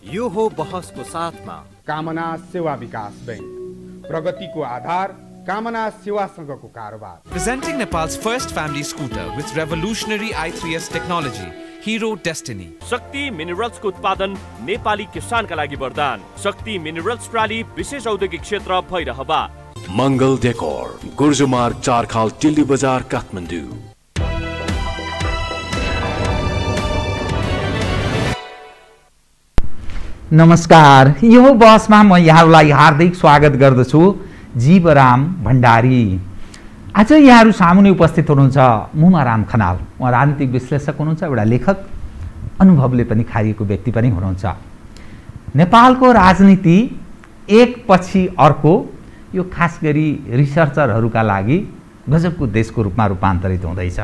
यो हो बहसको साथमा कामना सेवा विकास बैंक, प्रगतिको आधार कामना सेवासँगको कारोबार। Presenting Nepal's first family scooter with revolutionary i3s technology, Hero Destiny. शक्ति मिनरल्सको उत्पादन नेपाली किसानका लागि वरदान। शक्ति मिनरल्स प्राली विशेष औद्योगिक क्षेत्र भैरहवा। मंगल डेकोर, गुर्जुमार्ग 4 खाल टिल्ली बजार काठमाडौँ। नमस्कार, यो बसमा म यहाँहरूलाई हार्दिक स्वागत गर्दछु। जीवराम भण्डारी आज यहाँहरू सामुने उपस्थित हुनुहुन्छ। मुमाराम खनाल, उहाँ राजनीतिक विश्लेषक हुनुहुन्छ, एउटा लेखक, अनुभवले पनि खारिएको व्यक्ति पनि हुनुहुन्छ। नेपालको राजनीति एक पछि अर्को यो खास गरी रिसर्चरहरूका लागि गजबको देशको रूपमा रूपान्तरित हुँदैछ।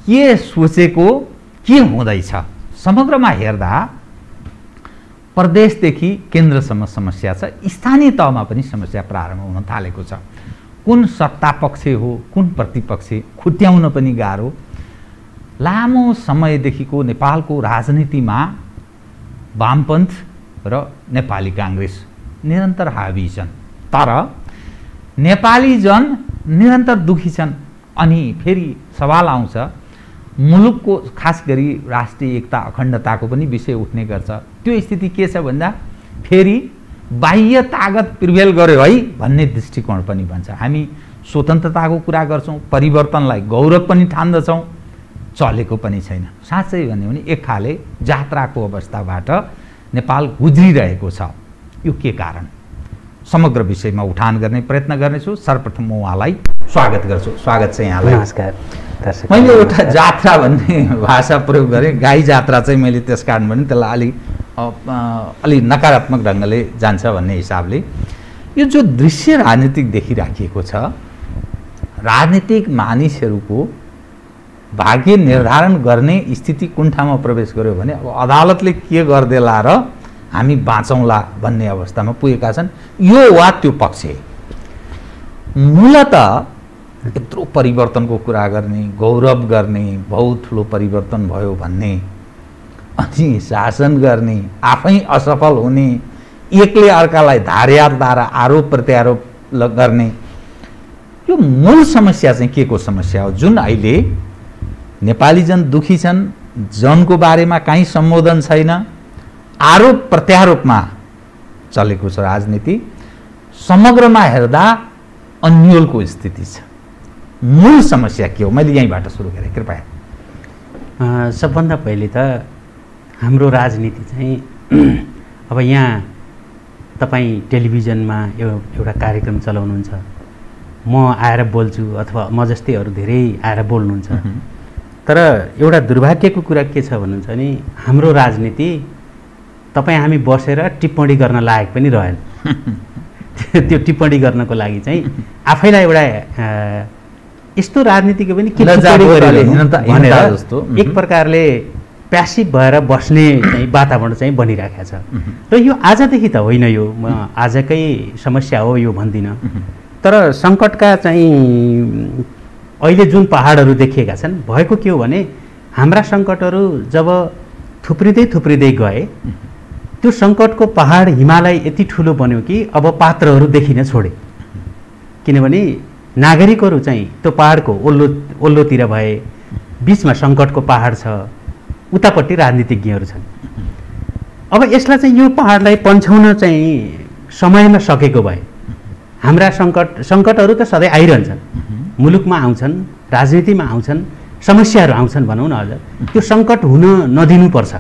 के सोचेको के हुँदैछ, समग्रमा हेर्दा प्रदेशदेखि केन्द्रसम्म समस्या छ, स्थानीय तहमा पनि समस्या प्रारम्भ हुन थालेको छ। कुन सत्ता पक्ष हो कुन प्रतिपक्ष खुट्याउन पनि गाह्रो। लामो समयदेखिको नेपालको राजनीतिमा वामपन्थ र नेपाली काङ्ग्रेस निरन्तर हावी छन्, तर नेपाली जन निरन्तर दुखी छन्। अनि फेरि सवाल आउँछ, मुलुकको खास गरी राष्ट्रिय एकता अखण्डताको पनि विषय उठ्ने गर्छ। त्यो स्थिति के छ भन्दा फेरि बाह्य तागत प्रिभेल गर्यो है भन्ने दृष्टिकोण पनि भन्छ। हामी स्वतन्त्रताको कुरा गर्छौँ, परिवर्तनलाई गौरव पनि ठान्दछौँ, चलेको पनि छैन। साँच्चै भन्यो भने एक खाले जात्राको अवस्थाबाट नेपाल गुज्रिरहेको छ। यो के कारण, समग्र विषयमा उठान गर्ने प्रयत्न गर्नेछु। सर्वप्रथम म उहाँलाई स्वागत गर्छु। स्वागत छ यहाँलाई। नमस्कार दर्शक। मैले एउटा जात्रा भन्ने भाषा प्रयोग गरेँ, गाई जात्रा चाहिँ मैले त्यस कारण भने त्यसलाई अलि नकारात्मक ढङ्गले जान्छ भन्ने हिसाबले यो जो दृश्य राजनीतिक देखिराखिएको छ, राजनीतिक मानिसहरूको भाग्य निर्धारण गर्ने स्थिति कुन ठाउँमा प्रवेश गर्यो भने अब अदालतले के गरिदेला र हामी बाँचौँला भन्ने अवस्थामा पुगेका छन्। यो वा त्यो पक्ष मूलत यत्रो परिवर्तनको कुरा गर्ने, गौरव गर्ने, बहुत ठुलो परिवर्तन भयो भन्ने, अनि शासन गर्ने, आफै असफल हुने, एकले अर्कालाई धारा आरोप प्रत्यारोप गर्ने, यो मूल समस्या चाहिँ के को समस्या हो जुन अहिले नेपाली जन दुखी छन्। जनको बारेमा काहीँ सम्बोधन छैन, आरोप प्रत्यारोपमा चलेको छ राजनीति। समग्रमा हेर्दा अन्यलको स्थिति छ। मूल समस्या के हो, मैले यहीँबाट सुरु गरेँ, कृपया। सबभन्दा पहिले त हाम्रो राजनीति चाहिँ अब यहाँ तपाईँ टेलिभिजनमा एउटा कार्यक्रम चलाउनुहुन्छ, म आएर बोल्छु अथवा म जस्तै अरू धेरै आएर बोल्नुहुन्छ, तर एउटा दुर्भाग्यको कुरा के छ भन्नुहुन्छ भने हाम्रो राजनीति तपाईँ हामी बसेर टिप्पणी गर्न लायक पनि रहेन। त्यो टिप्पणी गर्नको लागि चाहिँ आफैलाई एउटा यस्तो राजनीतिको पनि के भनेर एक प्रकारले प्यासिभ भएर बस्ने चाहिँ वातावरण चाहिँ बनिरहेको छ। र यो आजदेखि त होइन, यो म आजकै समस्या हो यो भन्दिनँ, तर सङ्कटका चाहिँ अहिले जुन पहाडहरू देखिएका छन्, भएको के हो भने हाम्रा सङ्कटहरू जब थुप्रिँदै गए त्यो सङ्कटको पहाड हिमालय यति ठुलो बन्यो कि अब पात्रहरू देखिन छोडे। किनभने नागरिकहरू चाहिँ त्यो पहाडको ओल्लोतिर भए, बिचमा सङ्कटको पहाड छ, उतापट्टि राजनीतिज्ञहरू छन्। अब यसलाई चाहिँ यो पहाडलाई पन्छाउन चाहिँ समयमा सकेको भए हाम्रा सङ्कटहरू त सधैँ आइरहन्छन्, मुलुकमा आउँछन्, राजनीतिमा आउँछन्, समस्याहरू आउँछन् भनौँ न। हजुर, त्यो सङ्कट हुन नदिनुपर्छ।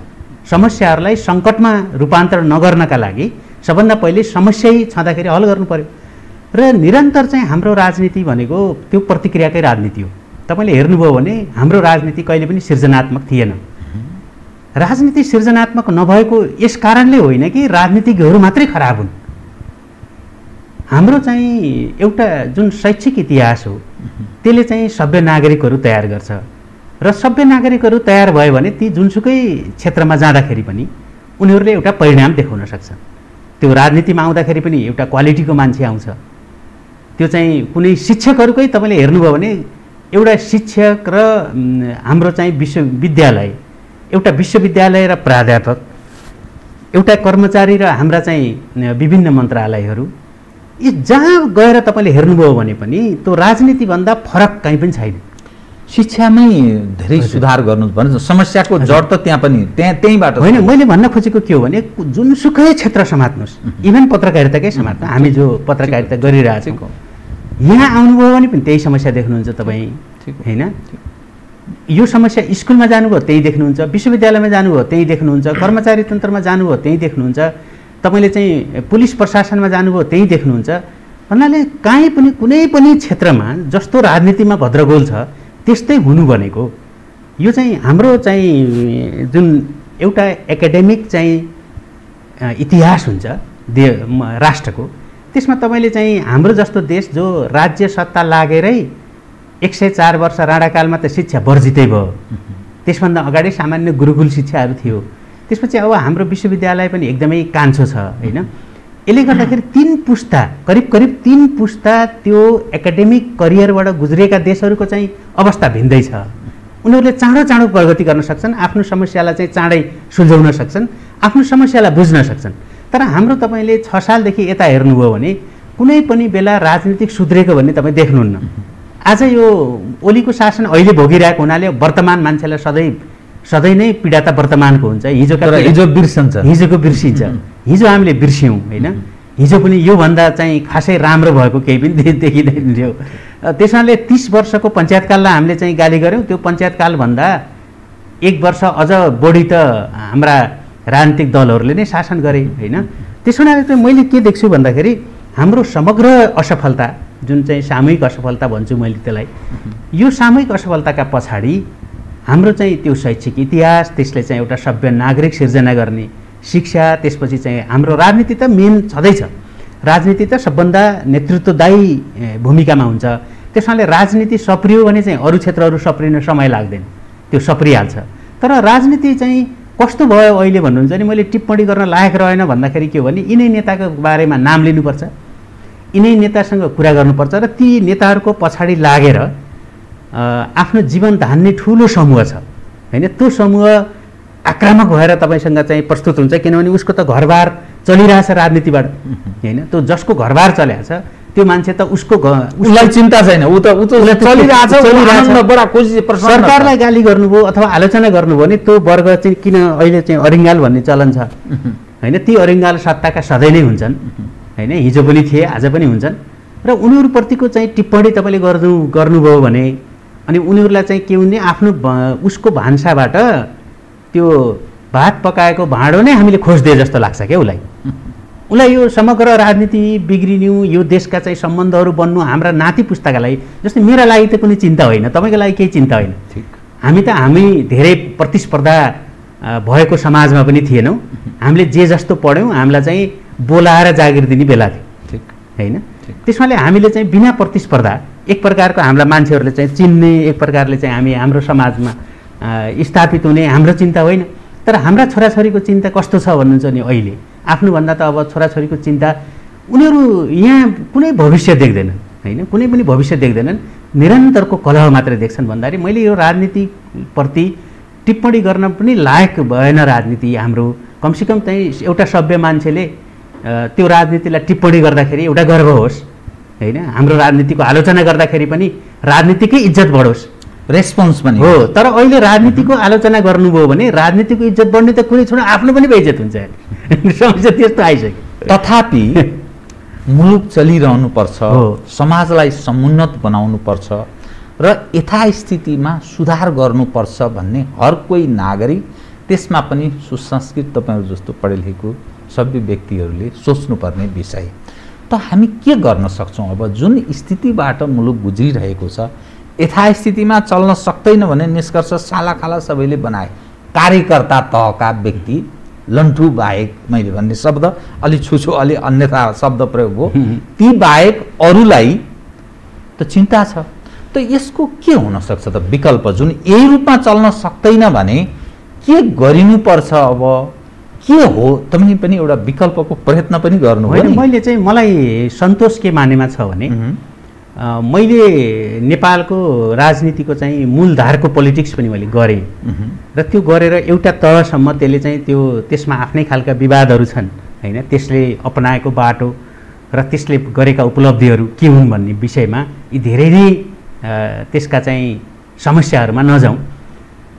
समस्याहरूलाई सङ्कटमा रूपान्तरण नगर्नका लागि सबभन्दा पहिले समस्या छँदाखेरि हल गर्नु पर्यो। र निरन्तर चाहिँ हाम्रो राजनीति भनेको त्यो प्रतिक्रियाकै राजनीति हो। तपाईँले हेर्नुभयो भने हाम्रो राजनीति कहिले पनि सृजनात्मक थिएन। राजनीति सृजनात्मक नभएको यस कारणले होइन कि राजनीतिज्ञहरू मात्रै खराब हुन्। हाम्रो चाहिँ एउटा जुन शैक्षिक इतिहास हो त्यसले चाहिँ सभ्य नागरिकहरू तयार गर्छ, र सभ्य नागरिकहरू तयार भयो भने ती जुनसुकै क्षेत्रमा जाँदाखेरि पनि उनीहरूले एउटा परिणाम देखाउन सक्छ। त्यो राजनीतिमा आउँदाखेरि पनि एउटा क्वालिटीको मान्छे आउँछ। त्यो चाहिँ कुनै शिक्षकहरूकै तपाईँले हेर्नुभयो भने एउटा शिक्षक र हाम्रो चाहिँ विश्वविद्यालय, एउटा विश्वविद्यालय र प्राध्यापक एउटा कर्मचारी र हाम्रा चाहिँ विभिन्न मन्त्रालयहरू यी जहाँ गएर तपाईँले हेर्नुभयो भने पनि त्यो राजनीतिभन्दा फरक कहीँ पनि छैन। शिक्षामै धेरै सुधार गर्नु भने समस्याको जड त त्यहाँ पनि त्यहीँबाट होइन। मैले भन्न खोजेको के हो भने जुनसुकै क्षेत्र समात्नुहोस्, इभन पत्रकारिताकै समात्नु, हामी जो पत्रकारिता गरिरहेछौँ यहाँ आउनुभयो भने पनि त्यही समस्या देख्नुहुन्छ तपाईँ, होइन? यो समस्या स्कुलमा जानुभयो त्यही देख्नुहुन्छ, विश्वविद्यालयमा जानुभयो त्यही देख्नुहुन्छ, कर्मचारी तन्त्रमा जानुभयो त्यही देख्नुहुन्छ, तपाईँले चाहिँ पुलिस प्रशासनमा जानुभयो त्यही देख्नुहुन्छ। भन्नाले काहीँ पनि कुनै पनि क्षेत्रमा जस्तो राजनीतिमा भद्रगोल छ त्यस्तै हुनु भनेको यो चाहिँ हाम्रो चाहिँ जुन एउटा एकाडेमिक चाहिँ इतिहास हुन्छ राष्ट्रको, त्यसमा तपाईँले चाहिँ हाम्रो जस्तो देश जो राज्य सत्ता लागेरै 104 वर्ष राणाकालमा त शिक्षा वर्जितै भयो, त्यसभन्दा अगाडि सामान्य गुरुकुल शिक्षाहरू थियो। त्यसपछि अब हाम्रो विश्वविद्यालय पनि एकदमै कान्छो छ, होइन? यसले गर्दाखेरि 3 पुस्ता करिब 3 पुस्ता त्यो एकाडेमिक करियरबाट गुज्रिएका देशहरूको चाहिँ अवस्था भिन्दै छ। उनीहरूले चाँडो प्रगति गर्न सक्छन्, आफ्नो समस्यालाई चाहिँ चाँडै सुल्झाउन सक्छन्, आफ्नो समस्यालाई बुझ्न सक्छन्। तर हाम्रो तपाईँले 6 सालदेखि यता हेर्नुभयो भने कुनै पनि बेला राजनीतिक सुध्रेको भन्ने तपाईँ देख्नुहुन्न। आज यो ओलीको शासन अहिले भोगिरहेको हुनाले वर्तमान मान्छेलाई सधैँ नै पीडा त वर्तमानको हुन्छ। हिजो बिर्सिन्छ, हिजो हामीले बिर्स्यौँ, होइन? हिजो पनि योभन्दा चाहिँ खासै राम्रो भएको केही पनि देखिँदैन थियो। त्यसैले 30 वर्षको पञ्चायतकाललाई हामीले चाहिँ गाली गऱ्यौँ, त्यो पञ्चायतकालभन्दा 1 वर्ष अझ बढी त हाम्रा राजनीतिक दलहरूले नै शासन गरे, होइन? त्यसो हुनाले चाहिँ मैले के देख्छु भन्दाखेरि हाम्रो समग्र असफलता जुन चाहिँ सामूहिक असफलता भन्छु मैले त्यसलाई, यो सामूहिक असफलताका पछाडि हाम्रो चाहिँ त्यो शैक्षिक इतिहास, त्यसले चाहिँ एउटा सभ्य नागरिक सिर्जना गर्ने शिक्षा, त्यसपछि चाहिँ हाम्रो राजनीति त मेन छँदैछ। राजनीति त सबभन्दा नेतृत्वदायी भूमिकामा हुन्छ। त्यसैले राजनीति सप्रियो भने चाहिँ अरू क्षेत्रहरू सप्रिन समय लाग्दैन, त्यो सप्रिहाल्छ। तर राजनीति चाहिँ कस्तो भयो अहिले भन्नुहुन्छ नि, मैले टिप्पणी गर्न लायक रहेन भन्दाखेरि के हो भने यिनै नेताको बारेमा नाम लिनुपर्छ, यिनै नेतासँग कुरा गर्नुपर्छ र ती नेताहरूको पछाडि लागेर आफ्नो जीवन धान्ने ठुलो समूह छ, होइन? त्यो समूह आक्रामक भएर तपाईँसँग चाहिँ प्रस्तुत हुन्छ, किनभने उसको त घरबार चलिरहेछ राजनीतिबाट, होइन? त्यो जसको घरबार चलेको छ त्यो मान्छे त उसलाई चिन्ता छैन, ऊ त चलिरहेछ। सरकारलाई गाली गर्नुभयो अथवा आलोचना गर्नुभयो भने त्यो वर्ग चाहिँ किन अहिले चाहिँ अरिङ्गाल भन्ने चलन छ, होइन? ती अरिङ्गाल सत्ताका सधैँ नै हुन्छन्, होइन? हिजो पनि थिए, आज पनि हुन्छन्। र उनीहरूप्रतिको चाहिँ टिप्पणी तपाईँले गर्नुभयो भने अनि उनीहरूलाई चाहिँ के हुने, आफ्नो उसको भान्साबाट त्यो भात पकाएको भाँडो नै हामीले खोज्दिए जस्तो लाग्छ क्या उसलाई यो समग्र राजनीति बिग्रिनु, यो देशका चाहिँ सम्बन्धहरू बन्नु हाम्रा नाति पुस्ताका लागि, जस्तै मेरा लागि त कुनै चिन्ता होइन, तपाईँको लागि केही चिन्ता होइन। हामी धेरै प्रतिस्पर्धा भएको समाजमा पनि थिएनौँ, हामीले जे जस्तो पढ्यौँ हामीलाई चाहिँ बोलाएर जागिर दिने बेला थियो, होइन? त्यसमाले हामीले चाहिँ बिना प्रतिस्पर्धा एक प्रकारको हाम्रा मान्छेहरूले चाहिँ चिन्ने, एक प्रकारले चाहिँ हाम्रो समाजमा स्थापित हुने हाम्रो चिन्ता होइन। तर हाम्रा छोराछोरीको चिन्ता कस्तो छ भन्नुहुन्छ नि, अहिले आफ्नोभन्दा त अब छोराछोरीको चिन्ता, उनीहरू यहाँ कुनै भविष्य देख्दैनन्, होइन? कुनै पनि भविष्य देख्दैनन्, निरन्तरको कलह मात्रै देख्छन्। भन्दाखेरि मैले यो राजनीतिप्रति टिप्पणी गर्न पनि लायक भएन राजनीति हाम्रो। कमसेकम चाहिँ एउटा सभ्य मान्छेले त्यो राजनीतिलाई टिप्पणी गर्दाखेरि एउटा गर्व होस्, होइन? हाम्रो राजनीतिको आलोचना गर्दाखेरि पनि राजनीतिकै इज्जत बढोस्, रेस्पोन्स पनि हो। तर अहिले राजनीतिको आलोचना गर्नुभयो भने राजनीतिको इज्जत बढ्ने त कुनै छोडा आफ्नो पनि बेइज्जत हुन्छ, समस्या त्यस्तो आइसक्यो। तथापि मुलुक चलिरहनुपर्छ, समाजलाई समुन्नत बनाउनुपर्छ र यथास्थितिमा सुधार गर्नुपर्छ भन्ने हर कोही नागरिक, त्यसमा पनि सुसंस्कृत तपाईँहरू जस्तो पढे लेखेको सभ्य व्यक्तिहरूले सोच्नुपर्ने विषय। त हामी के गर्न सक्छौँ अब जुन स्थितिबाट मुलुक गुज्रिरहेको छ, यथास्थितिमा चल्न सक्दैन भने निष्कर्ष सालाखाला सबैले बनाए, कार्यकर्ता तहका व्यक्ति लन्ठु बाहेक, मैले भन्ने शब्द अलि छुछु अलि अन्यथा शब्द प्रयोग हो, ती बाहेक अरूलाई त चिन्ता छ। त यसको के हुन सक्छ त विकल्प, जुन यही रूपमा चल्न सक्दैन भने के गरिनुपर्छ, अब के हो? तपाईँ पनि एउटा विकल्पको प्रयत्न पनि गर्नु हो। मैले चाहिँ मलाई सन्तोष के मानेमा छ भने मैले नेपालको राजनीतिको चाहिँ मूलधारको पोलिटिक्स पनि मैले गरेँ र त्यो गरेर एउटा तहसम्म त्यसले चाहिँ त्यसमा आफ्नै खालका विवादहरू छन् हैन, त्यसले अपनाएको बाटो र त्यसले गरेका उपलब्धिहरू के हुन् भन्ने विषयमा यी धेरै नै त्यसका चाहिँ समस्याहरूमा नजाउँ।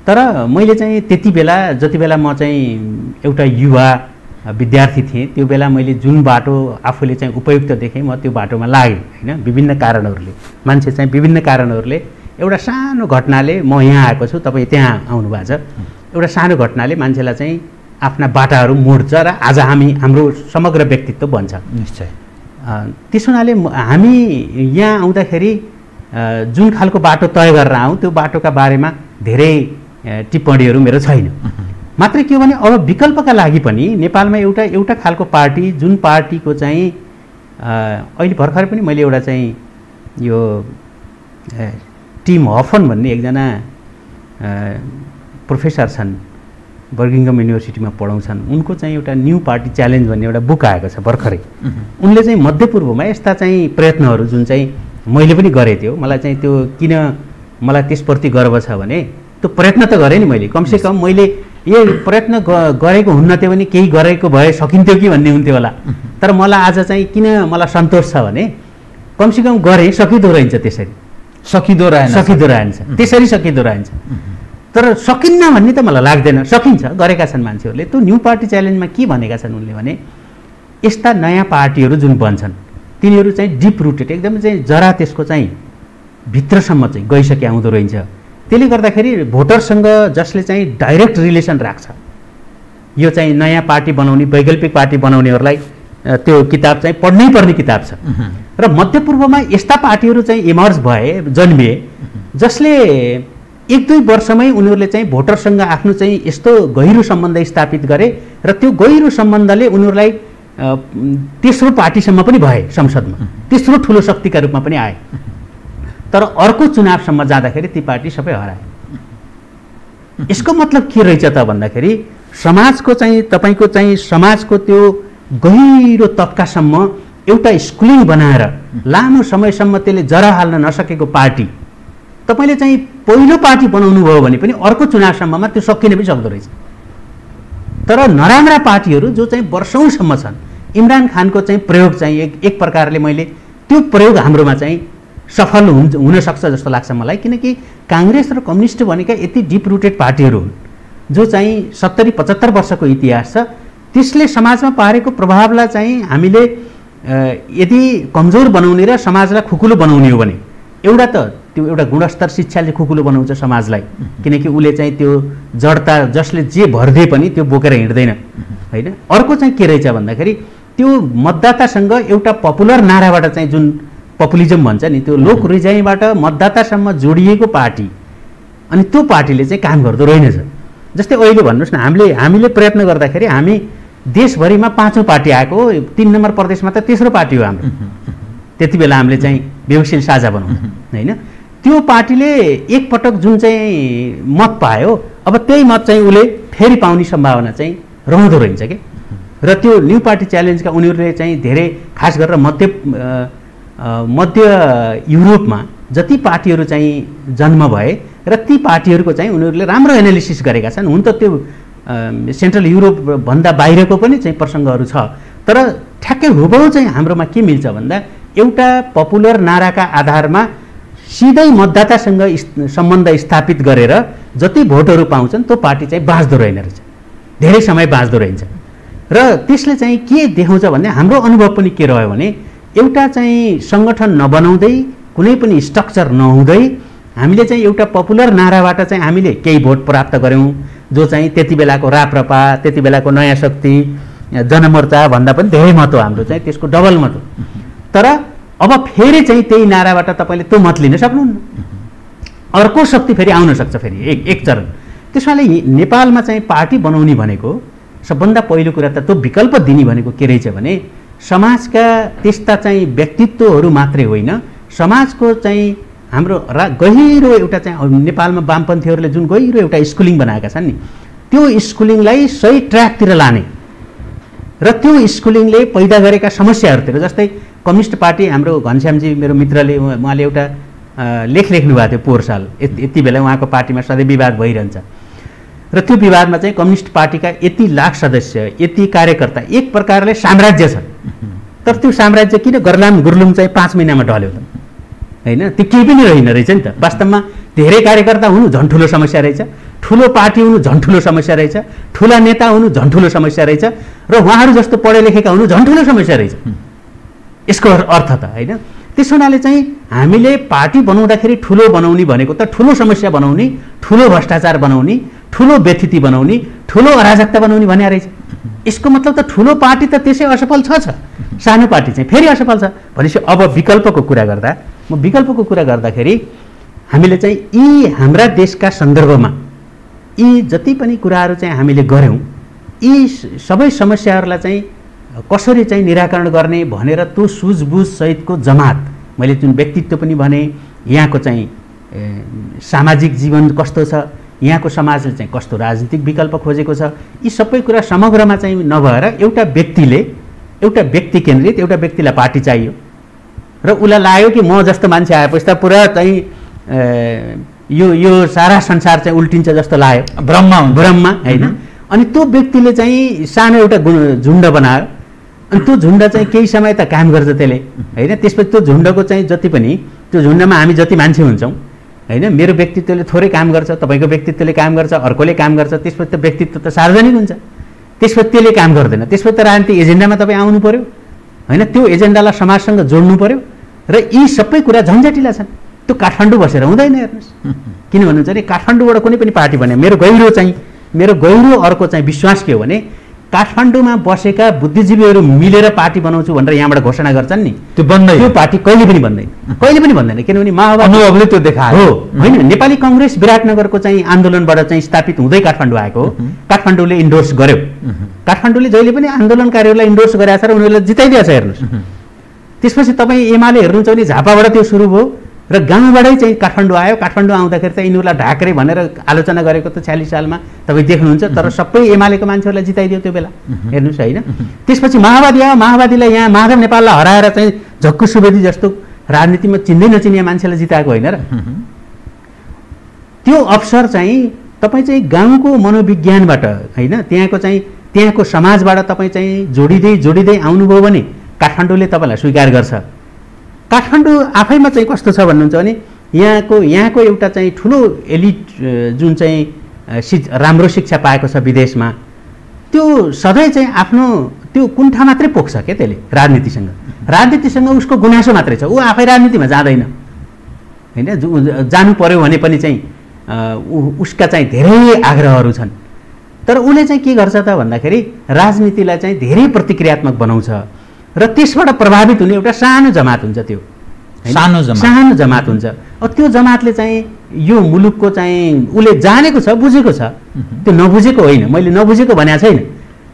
तर मैले चाहिँ त्यति बेला जति बेला म चाहिँ एउटा युवा विद्यार्थी थिएँ त्यो बेला मैले जुन बाटो आफूले चाहिँ उपयुक्त देखेँ म त्यो बाटोमा लागेँ हैन। विभिन्न कारणहरूले मान्छे चाहिँ विभिन्न कारणहरूले एउटा सानो घटनाले म यहाँ आएको छु, तपाईँ त्यहाँ आउनु भएको छ, एउटा सानो घटनाले मान्छेलाई चाहिँ आफ्ना बाटाहरू मोड्छ र आज हाम्रो समग्र व्यक्तित्व बन्छ। निश्चय। त्यसो हुनाले हामी यहाँ आउँदाखेरि जुन खालको बाटो तय गरेर आउँ त्यो बाटोका बारेमा धेरै टिप्पणीहरू मेरो छैन। मात्रै के हो भने अब विकल्पका लागि पनि नेपालमा एउटा खालको पार्टी जुन पार्टीको चाहिँ अहिले भर्खर पनि मैले एउटा चाहिँ यो टिम हफन भन्ने एकजना प्रोफेसर छन्, बर्मिङहम युनिभर्सिटीमा पढाउँछन्, उनको चाहिँ एउटा न्यू पार्टी च्यालेन्ज भन्ने एउटा बुक आएको छ भर्खरै। उनले चाहिँ मध्यपूर्वमा यस्ता चाहिँ प्रयत्नहरू जुन चाहिँ मैले पनि गरेँ थियो, मलाई चाहिँ त्यो किन मलाई त्यसप्रति गर्व छ भने त्यो प्रयत्न त गरेँ नि मैले, कमसेकम मैले यो प्रयत्न गरेको हुन्न थियो भने केही गरेको भए सकिन्थ्यो कि भन्ने हुन्थ्यो होला। तर मलाई आज चाहिँ किन मलाई सन्तोष छ भने कमसेकम गरेँ, सकिँदो रहन्छ, त्यसरी सकिँदो रहन्छ त्यसरी सकिँदो रहन्छ। तर सकिन्न भन्ने त मलाई लाग्दैन, सकिन्छ, गरेका छन् मान्छेहरूले। त्यो न्यू पार्टी च्यालेन्जमा के भनेका छन् उनले भने यस्ता नयाँ पार्टीहरू जुन बन्छन् तिनीहरू चाहिँ डिप रुटेड एकदमै चाहिँ जरा त्यसको चाहिँ भित्रसम्म चाहिँ गइसके आउँदो रहन्छ। त्यसले गर्दाखेरि भोटरसँग जसले चाहिँ डाइरेक्ट रिलेसन राख्छ, यो चाहिँ नयाँ पार्टी बनाउने वैकल्पिक पार्टी बनाउनेहरूलाई त्यो किताब चाहिँ पढ्नै पर्ने किताब छ। र मध्यपूर्वमा यस्ता पार्टीहरू चाहिँ इमर्ज जन्मिए जसले 1-2 वर्षमै उनीहरूले चाहिँ भोटरसँग आफ्नो चाहिँ यस्तो गहिरो सम्बन्ध स्थापित गरे र त्यो गहिरो सम्बन्धले उनीहरूलाई तेस्रो पार्टीसम्म पनि भए, संसदमा तेस्रो ठुलो शक्तिका रूपमा पनि आए। तर अर्को चुनावसम्म जाँदाखेरि ती पार्टी सबै हराए। यसको मतलब के रहेछ त भन्दाखेरि समाजको चाहिँ तपाईँको चाहिँ समाजको त्यो गहिरो तबकासम्म एउटा स्कुलिङ बनाएर लामो समयसम्म त्यसले जरा हाल्न नसकेको पार्टी तपाईँले चाहिँ पहिलो पार्टी बनाउनु भयो भने पनि अर्को चुनावसम्ममा त्यो सकिन पनि सक्दो रहेछ। तर नराम्रा पार्टीहरू जो चाहिँ वर्षौँसम्म छन्, इमरान खानको चाहिँ प्रयोग चाहिँ एक प्रकारले मैले त्यो प्रयोग हाम्रोमा चाहिँ सफल हुन सक्छ जस्तो लाग्छ मलाई, किनकि काङ्ग्रेस र कम्युनिस्ट भनेका यति डिप रुटेड पार्टीहरू हुन् जो चाहिँ 70-75 वर्षको इतिहास छ। त्यसले समाजमा पारेको प्रभावलाई चाहिँ हामीले यदि कमजोर बनाउने र समाजलाई खुकुलो बनाउने हो भने एउटा त त्यो एउटा गुणस्तर शिक्षाले खुकुलो बनाउँछ समाजलाई, किनकि उसले चाहिँ त्यो जडता जसले जे भरिदिए पनि त्यो बोकेर हिँड्दैन होइन। अर्को चाहिँ के रहेछ भन्दाखेरि त्यो मतदातासँग एउटा पपुलर नाराबाट चाहिँ जुन पपुलिजम भन्छ नि, त्यो लोक रिजाइबाट मतदातासम्म जोडिएको पार्टी, अनि त्यो पार्टीले चाहिँ काम गर्दो रहेनछ। जस्तै अहिले भन्नुहोस् न, हामीले प्रयत्न गर्दाखेरि हामी देशभरिमा 5औं पार्टी आएको, 3 नम्बर प्रदेशमा त तेस्रो पार्टी हो हाम्रो। त्यति बेला हामीले चाहिँ व्यवस्थित साझा बनाउँ होइन। त्यो पार्टीले एकपटक जुन चाहिँ मत पायो, अब त्यही मत चाहिँ उसले फेरि पाउने सम्भावना चाहिँ रहँदो रहेछ कि। र त्यो न्यू पार्टी च्यालेन्जका उनीहरूले चाहिँ धेरै खास गरेर मध्य युरोपमा जति पार्टीहरू चाहिँ जन्म भए र ती पार्टीहरूको चाहिँ उनीहरूले राम्रो एनालिसिस गरेका छन्। हुन त त्यो सेन्ट्रल युरोपभन्दा बाहिरको पनि चाहिँ प्रसङ्गहरू छ, तर ठ्याक्कै हुबहु चाहिँ हाम्रोमा के मिल्छ भन्दा एउटा पपुलर नाराका आधारमा सिधै मतदातासँग सम्बन्ध स्थापित गरेर जति भोटहरू पाउँछन् त्यो पार्टी चाहिँ बाँच्दो रहेन रहेछ, धेरै समय बाँच्दो रहन्छ। र त्यसले चाहिँ के देखाउँछ भन्दा हाम्रो अनुभव पनि के रह्यो भने एउटा चाहिँ सङ्गठन नबनाउँदै कुनै पनि स्ट्रक्चर नहुँदै हामीले चाहिँ एउटा पपुलर नाराबाट चाहिँ हामीले केही भोट प्राप्त गऱ्यौँ, जो चाहिँ त्यति बेलाको राप्रपा, त्यति बेलाको नयाँ शक्ति, जनमोर्चा भन्दा पनि धेरै मत हो हाम्रो चाहिँ, त्यसको डबल मत हो। तर अब फेरि चाहिँ त्यही नाराबाट तपाईँले त्यो मत लिन सक्नुहुन्न, अर्को शक्ति फेरि आउन सक्छ, फेरि एक चरण। त्यसैले नेपालमा चाहिँ पार्टी बनाउने भनेको सबभन्दा पहिलो कुरा त त्यो विकल्प दिने भनेको के रहेछ भने समाजका त्यस्ता चाहिँ व्यक्तित्वहरू मात्रै होइन, समाजको चाहिँ हाम्रो गहिरो एउटा चाहिँ नेपालमा वामपन्थीहरूले जुन गहिरो एउटा स्कुलिङ बनाएका छन् नि, त्यो स्कुलिङलाई सही ट्र्याकतिर लाने र त्यो स्कुलिङले पैदा गरेका समस्याहरूतिर, जस्तै कम्युनिस्ट पार्टी हाम्रो घनश्यामजी मेरो मित्रले उहाँले एउटा लेख लेख्नु भएको थियो पोहोर साल। यति बेला उहाँको पार्टीमा सधैँ विवाद भइरहन्छ र त्यो विवादमा चाहिँ कम्युनिस्ट पार्टीका यति लाख सदस्य, यति कार्यकर्ता, एक प्रकारले साम्राज्य छ। तर त्यो साम्राज्य किन गर्लाम गुर्लुम चाहिँ 5 महिनामा ढल्यो त, होइन? त्यो केही पनि रहेन रहेछ नि त। वास्तवमा धेरै कार्यकर्ता हुनु झन् ठुलो समस्या रहेछ, ठुलो पार्टी हुनु झन् ठुलो समस्या रहेछ, ठुला नेता हुनु झन् ठुलो समस्या रहेछ र उहाँहरू जस्तो पढे लेखेका हुनु झन् ठुलो समस्या रहेछ। यसको अर्थ त होइन। त्यस हुनाले चाहिँ हामीले पार्टी बनाउँदाखेरि ठुलो बनाउने भनेको त ठुलो समस्या बनाउने, ठुलो भ्रष्टाचार बनाउने, ठुलो व्यथिति बनाउने, ठुलो अराजकता बनाउने भन्ने रहेछ। यसको मतलब त ठुलो पार्टी त त्यसै असफल छ, सानो पार्टी चाहिँ फेरि असफल छ भनेपछि अब विकल्पको कुरा गर्दाखेरि हामीले चाहिँ यी हाम्रा देशका सन्दर्भमा यी जति पनि कुराहरू चाहिँ हामीले गऱ्यौँ, यी सबै समस्याहरूलाई चाहिँ कसरी चाहिँ निराकरण गर्ने भनेर त्यो सुझबुझ सहितको जमात, मैले जुन व्यक्तित्व पनि भने, यहाँको चाहिँ सामाजिक जीवन कस्तो छ, यहाँको समाजले चाहिँ कस्तो राजनीतिक विकल्प खोजेको छ, यी सबै कुरा समग्रमा चाहिँ नभएर एउटा व्यक्ति केन्द्रित एउटा व्यक्तिलाई पार्टी चाहियो र उसलाई लाग्यो कि म जस्तो मान्छे आएपछि त पुरा चाहिँ यो सारा संसार चाहिँ उल्टिन्छ जस्तो लाग्यो, भ्रममा होइन। अनि त्यो व्यक्तिले चाहिँ सानो एउटा झुन्ड बनायो, अनि त्यो झुन्ड चाहिँ केही समय त काम गर्छ त्यसले, होइन? त्यसपछि त्यो झुन्डको चाहिँ जति पनि त्यो झुन्डमा हामी जति मान्छे हुन्छौँ, होइन? मेरो व्यक्तित्वले थोरै काम गर्छ, तपाईँको व्यक्तित्वले काम गर्छ, अर्कोले काम गर्छ, त्यसपछि त व्यक्तित्व त सार्वजनिक हुन्छ। त्यसपछि त्यसले काम गर्दैन, त्यसपछि त राजनीतिक एजेन्डामा तपाईँ आउनु पर्यो, होइन? त्यो एजेन्डालाई समाजसँग जोड्नु पर्यो र यी सबै कुरा झन्झटिला छन्। त्यो काठमाडौँ बसेर हुँदैन। हेर्नुहोस्, किन भन्नुहुन्छ भने काठमाडौँबाट कुनै पनि पार्टी भने मेरो गहिरो अर्को चाहिँ विश्वास के हो भने काठमाडौँमा बसेका बुद्धिजीवीहरू मिलेर पार्टी बनाउँछु भनेर यहाँबाट घोषणा गर्छन् नि, त्यो पार्टी कहिले पनि बन्दैन। किनभने माओवादीले त्यो देखायो हो, होइन? नेपाली कङ्ग्रेस विराटनगरको चाहिँ आन्दोलनबाट चाहिँ स्थापित हुँदै काठमाडौँ आएको हो, काठमाडौँले इन्डोर्स गर्यो। काठमाडौँले जहिले पनि आन्दोलनकारीहरूलाई इन्डोर्स गरेको छ र उनीहरूले जिताइदिएको छ। हेर्नुहोस्, त्यसपछि तपाईँ एमाले हेर्नुहुन्छ भने झापाबाट त्यो सुरु भयो र गाउँबाटै चाहिँ काठमाडौँ आयो। काठमाडौँ आउँदाखेरि चाहिँ यिनीहरूलाई ढाक्रे भनेर आलोचना गरेको त 46 सालमा तपाईँ देख्नुहुन्छ, तर सबै एमालेको मान्छेहरूलाई जिताइदियो त्यो बेला। हेर्नुहोस्, होइन? त्यसपछि माओवादी आयो, माओवादीलाई यहाँ माधव नेपाललाई हराएर चाहिँ झक्कु सुवेदी जस्तो राजनीतिमा चिन्दै नचिनिया मान्छेलाई जिताएको होइन र? त्यो अवसर चाहिँ तपाईँ चाहिँ गाउँको मनोविज्ञानबाट, होइन? त्यहाँको समाजबाट तपाईँ चाहिँ जोडिँदै आउनुभयो भने काठमाडौँले तपाईँलाई स्वीकार गर्छ। काठमाडौँ आफैमा चाहिँ कस्तो छ भन्नुहुन्छ भने यहाँको एउटा चाहिँ ठुलो एलिट जुन चाहिँ राम्रो शिक्षा पाएको छ विदेशमा, त्यो सधैँ चाहिँ आफ्नो त्यो कुण्ठा मात्रै पोख्छ क्या त्यसले राजनीतिसँग उसको गुनासो मात्रै छ। ऊ आफै राजनीतिमा जाँदैन, होइन? जानु पर्यो भने पनि चाहिँ उसका चाहिँ धेरै आग्रहहरू छन्, तर उसले चाहिँ के गर्छ त भन्दाखेरि राजनीतिलाई चाहिँ धेरै प्रतिक्रियात्मक बनाउँछ र त्यसबाट प्रभावित हुने एउटा सानो जमात हुन्छ। त्यो सानो जमात हुन्छ। अब त्यो जमातले चाहिँ यो मुलुकको चाहिँ उसले जानेको छ, बुझेको छ, त्यो नबुझेको होइन, मैले नबुझेको भनेको छैन,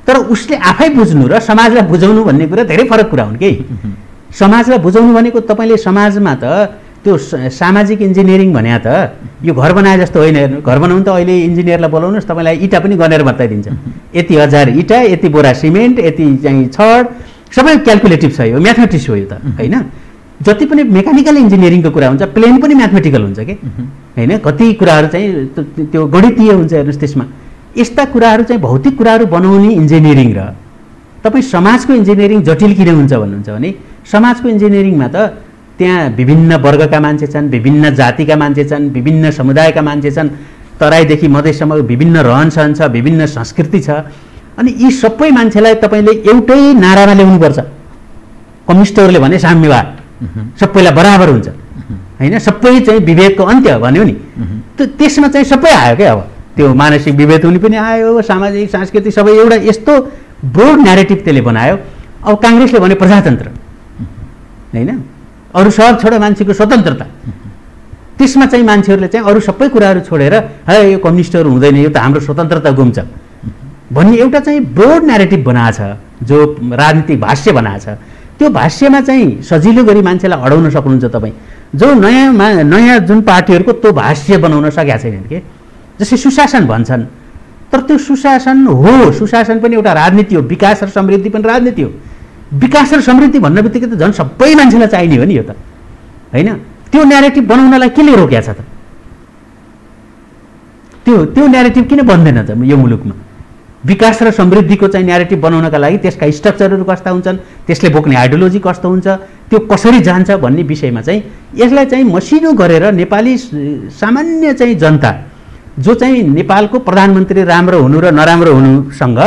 तर उसले आफै बुझ्नु र समाजलाई बुझाउनु भन्ने कुरा धेरै फरक कुरा हुन्। के समाजलाई बुझाउनु भनेको तपाईँले समाजमा त त्यो सामाजिक इन्जिनियरिङ भने त यो घर बनाए जस्तो होइन। हेर्नु, घर बनाउनु त अहिले इन्जिनियरलाई बोलाउनुहोस्, तपाईँलाई इँटा पनि गनेर बताइदिन्छ, यति 1000 इँटा, यति बोरा सिमेन्ट, यति चाहिँ छड, सबै क्यालकुलेटिभ छ, यो म्याथमेटिक्स हो यो त, होइन? जति पनि मेकानिकल इन्जिनियरिङको कुरा हुन्छ प्लेन पनि म्याथमेटिकल हुन्छ कि, होइन? कति कुराहरू चाहिँ त्यो गणितीय हुन्छ। हेर्नुहोस्, त्यसमा यस्ता कुराहरू चाहिँ भौतिक कुराहरू बनाउने इन्जिनियरिङ र तपाईँ समाजको इन्जिनियरिङ जटिल किन हुन्छ भन्नुहुन्छ भने समाजको इन्जिनियरिङमा त त्यहाँ विभिन्न वर्गका मान्छे छन्, विभिन्न जातिका मान्छे छन्, विभिन्न समुदायका मान्छे छन्, तराईदेखि मधेससम्म विभिन्न रहनसहन छ, विभिन्न संस्कृति छ। अनि यी सबै मान्छेलाई तपाईँले एउटै नारामा ल्याउनुपर्छ। कम्युनिस्टहरूले भने साम्यवाद, सबैलाई बराबर हुन्छ, होइन? सबै चाहिँ विभेदको अन्त्य भन्यो नि, त्यसमा चाहिँ सबै आयो क्या। अब त्यो मानसिक विभेद हुने पनि आयो, सामाजिक सांस्कृतिक सबै एउटा यस्तो ब्रोड न्यारेटिभ त्यसले बनायो। अब काङ्ग्रेसले भने प्रजातन्त्र, होइन? अरू सब छोडो, मान्छेको स्वतन्त्रता। त्यसमा चाहिँ मान्छेहरूले चाहिँ अरू सबै कुराहरू छोडेर यो कम्युनिस्टहरू हुँदैन, यो त हाम्रो स्वतन्त्रता गुम्छ भन्ने एउटा चाहिँ ब्रोड न्यारेटिभ बनाएको छ, जो राजनीतिक भाष्य बनाएको छ। त्यो भाष्यमा चाहिँ सजिलो गरी मान्छेलाई अडाउन सक्नुहुन्छ तपाईँ। जो नयाँ जुन पार्टीहरूको त्यो भाष्य बनाउन सकेका छैनन् के, जस्तै सुशासन भन्छन्, तर त्यो सुशासन हो, सुशासन पनि एउटा राजनीति हो, विकास र समृद्धि पनि राजनीति हो। विकास र समृद्धि भन्ने बित्तिकै त झन् सबै मान्छेलाई चाहिने हो नि यो त, होइन? त्यो न्यारेटिभ बनाउनलाई केले रोकेको छ त? त्यो न्यारेटिभ किन बन्दैन त यो मुलुकमा? विकास र समृद्धिको चाहिँ न्यारेटिभ बनाउनका लागि त्यसका स्ट्रक्चरहरू कस्ता हुन्छन्, त्यसले बोक्ने आइडियोलोजी कस्तो हुन्छ, त्यो कसरी जान्छ भन्ने विषयमा चाहिँ यसलाई चाहिँ मसिनो गरेर नेपाली सामान्य चाहिँ जनता जो चाहिँ नेपालको प्रधानमन्त्री राम्रो हुनु र नराम्रो हुनुसँग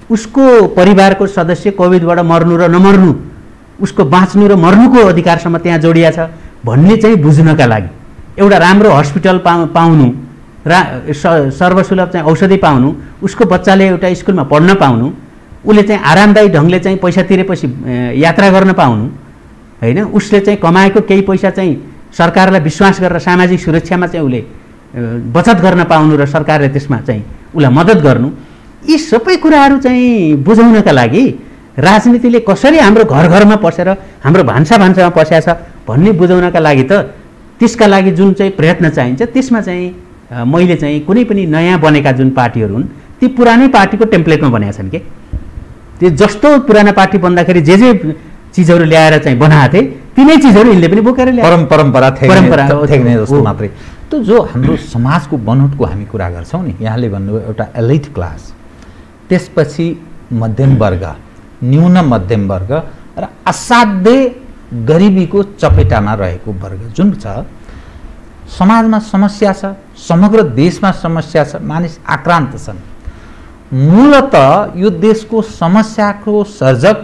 उसको परिवारको सदस्य कोभिडबाट मर्नु र नमर्नु, उसको बाँच्नु र मर्नुको अधिकारसम्म त्यहाँ जोडिया छ भन्ने चाहिँ बुझ्नका लागि, एउटा राम्रो हस्पिटल पाउनु, सर्वसुलभ चाहिँ औषधि पाउनु, उसको बच्चाले एउटा स्कुलमा पढ्न पाउनु, उसले चाहिँ आरामदायी ढङ्गले चाहिँ पैसा तिरेपछि यात्रा गर्न पाउनु, होइन? उसले चाहिँ कमाएको केही पैसा चाहिँ सरकारलाई विश्वास गरेर सामाजिक सुरक्षामा चाहिँ उसले बचत गर्न पाउनु र सरकारले त्यसमा चाहिँ उसलाई मद्दत गर्नु, यी सबै कुराहरू चाहिँ बुझाउनका लागि राजनीतिले कसरी हाम्रो घर घरमा पसेर हाम्रो भान्सा भान्सामा पसेको छ भन्ने बुझाउनका लागि त त्यसका लागि जुन चाहिँ प्रयत्न चाहिन्छ त्यसमा चाहिँ मैले चाहिँ कुनै पनि नयाँ बनेका जुन पार्टीहरू हुन् ती पुरानै पार्टीको टेम्प्लेटमा बनेका छन् के त्यो जस्तो पुराना पार्टी बन्दाखेरि जे चिजहरू ल्याएर चाहिँ बनाएको थिए तिनै चिजहरू यिनले पनि बोकेर ल्याए परम्परा थ्याक्ने जस्तो मात्रै। त्यो जो हाम्रो समाजको बनोटको हामी कुरा गर्छौँ नि, यहाँले भन्नुभयो एउटा एलिट क्लास, त्यसपछि मध्यम वर्ग, न्यून मध्यम वर्ग र असाध्य गरिबीको चपेटामा रहेको वर्ग जुन छ, समाजमा समस्या छ, समग्र देशमा समस्या छ, मानिस आक्रान्त छन्। मूलतः यो देशको समस्याको सर्जक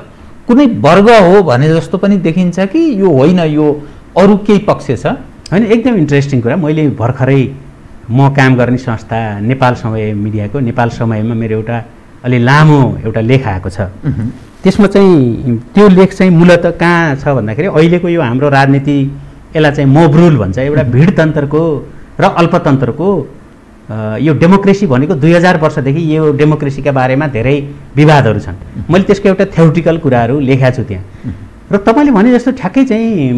कुनै वर्ग हो भने जस्तो पनि देखिन्छ कि यो होइन, यो अरू केही पक्ष छ? होइन, एकदम इन्ट्रेस्टिङ कुरा। मैले भर्खरै म काम गर्ने संस्था नेपाल समय मिडियाको नेपाल समयमा मेरो एउटा अलि लामो एउटा लेख आएको छ। त्यसमा चाहिँ त्यो लेख चाहिँ मूलतः कहाँ छ भन्दाखेरि अहिलेको यो हाम्रो राजनीति यसलाई चाहिँ मोब रुल भन्छ, एउटा भिडतन्त्रको र अल्पतन्त्रको यो डेमोक्रेसी भनेको 2000 वर्षदेखि यो डेमोक्रेसीका बारेमा धेरै विवादहरू छन्। मैले त्यसको एउटा थ्योरिटिकल कुराहरू लेखेको छु त्यहाँ। र तपाईँले भने जस्तो ठ्याक्कै चाहिँ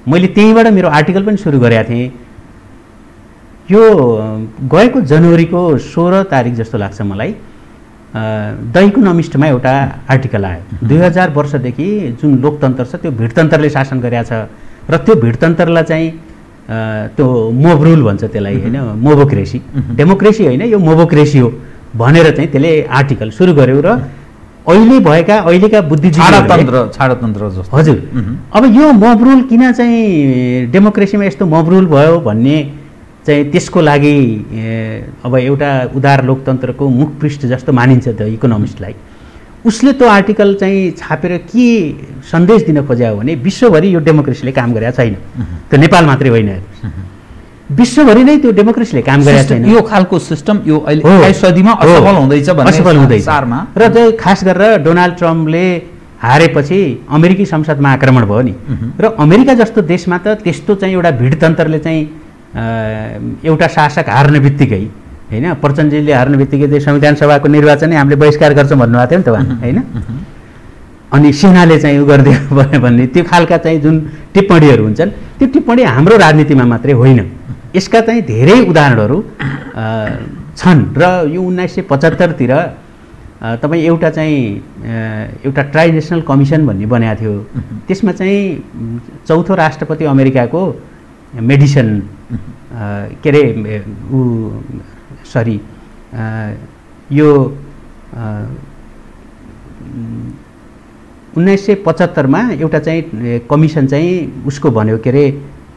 मैले त्यहीँबाट मेरो आर्टिकल पनि सुरु गरेका थिएँ। यो गएको जनवरीको 16 तारिक जस्तो लाग्छ मलाई, द इकोनोमिस्टमा एउटा आर्टिकल आयो। 2000 वर्षदेखि जुन लोकतन्त्र छ त्यो भिडतन्त्रले शासन गरेका छ र त्यो भिडतन्त्रलाई चाहिँ त्यो मोब रुल भन्छ त्यसलाई, होइन, मोबोक्रेसी, डेमोक्रेसी होइन, यो मोबोक्रेसी हो भनेर चाहिँ त्यसले आर्टिकल सुरु गर्यो। र अहिलेका बुद्धिजीवी छाडतन्त्र जस्तो। हजुर, अब यो मोब रुल किन चाहिँ डेमोक्रेसीमा यस्तो मोब रुल भयो भन्ने चाहिँ त्यसको लागि अब एउटा उदार लोकतन्त्रको मुखपृष्ठ जस्तो मानिन्छ द इकोनोमिस्टलाई। उसले त्यो आर्टिकल चाहिँ छापेर के सन्देश दिन खोज्यो भने विश्वभरि यो डेमोक्रेसीले काम गरेका छैन, त्यो नेपाल मात्रै होइन, विश्वभरि नै त्यो डेमोक्रेसीले काम गरेका छैन। यो खालको सिस्टम यो अहिले 21 सदीमा असफल हुँदैछ भन्ने सारमा। र चाहिँ खास गरेर डोनाल्ड ट्रम्पले हारेपछि अमेरिकी संसदमा आक्रमण भयो नि, र अमेरिका जस्तो देशमा त त्यस्तो चाहिँ एउटा भिडतन्त्रले चाहिँ एउटा शासक हार्ने बित्तिकै, होइन, प्रचण्डजीले हार्ने बित्तिकै चाहिँ संविधान सभाको निर्वाचनै हामीले बहिष्कार गर्छौँ भन्नुभएको थियो नि त उहाँ, होइन, अनि सेनाले चाहिँ उ गरिदियो भन्ने त्यो खालका चाहिँ जुन टिप्पणीहरू हुन्छन् त्यो टिप्पणी हाम्रो राजनीतिमा मात्रै होइन, यसका चाहिँ धेरै उदाहरणहरू छन्। र यो 1975 तिर तपाईँ एउटा चाहिँ एउटा ट्राइनेसनल कमिसन भन्ने बनाएको थियो। त्यसमा चाहिँ चौथो राष्ट्रपति अमेरिकाको मेडिसन के अरे यो 1975 एउटा चाहिँ कमिसन चाहिँ उसको भन्यो के अरे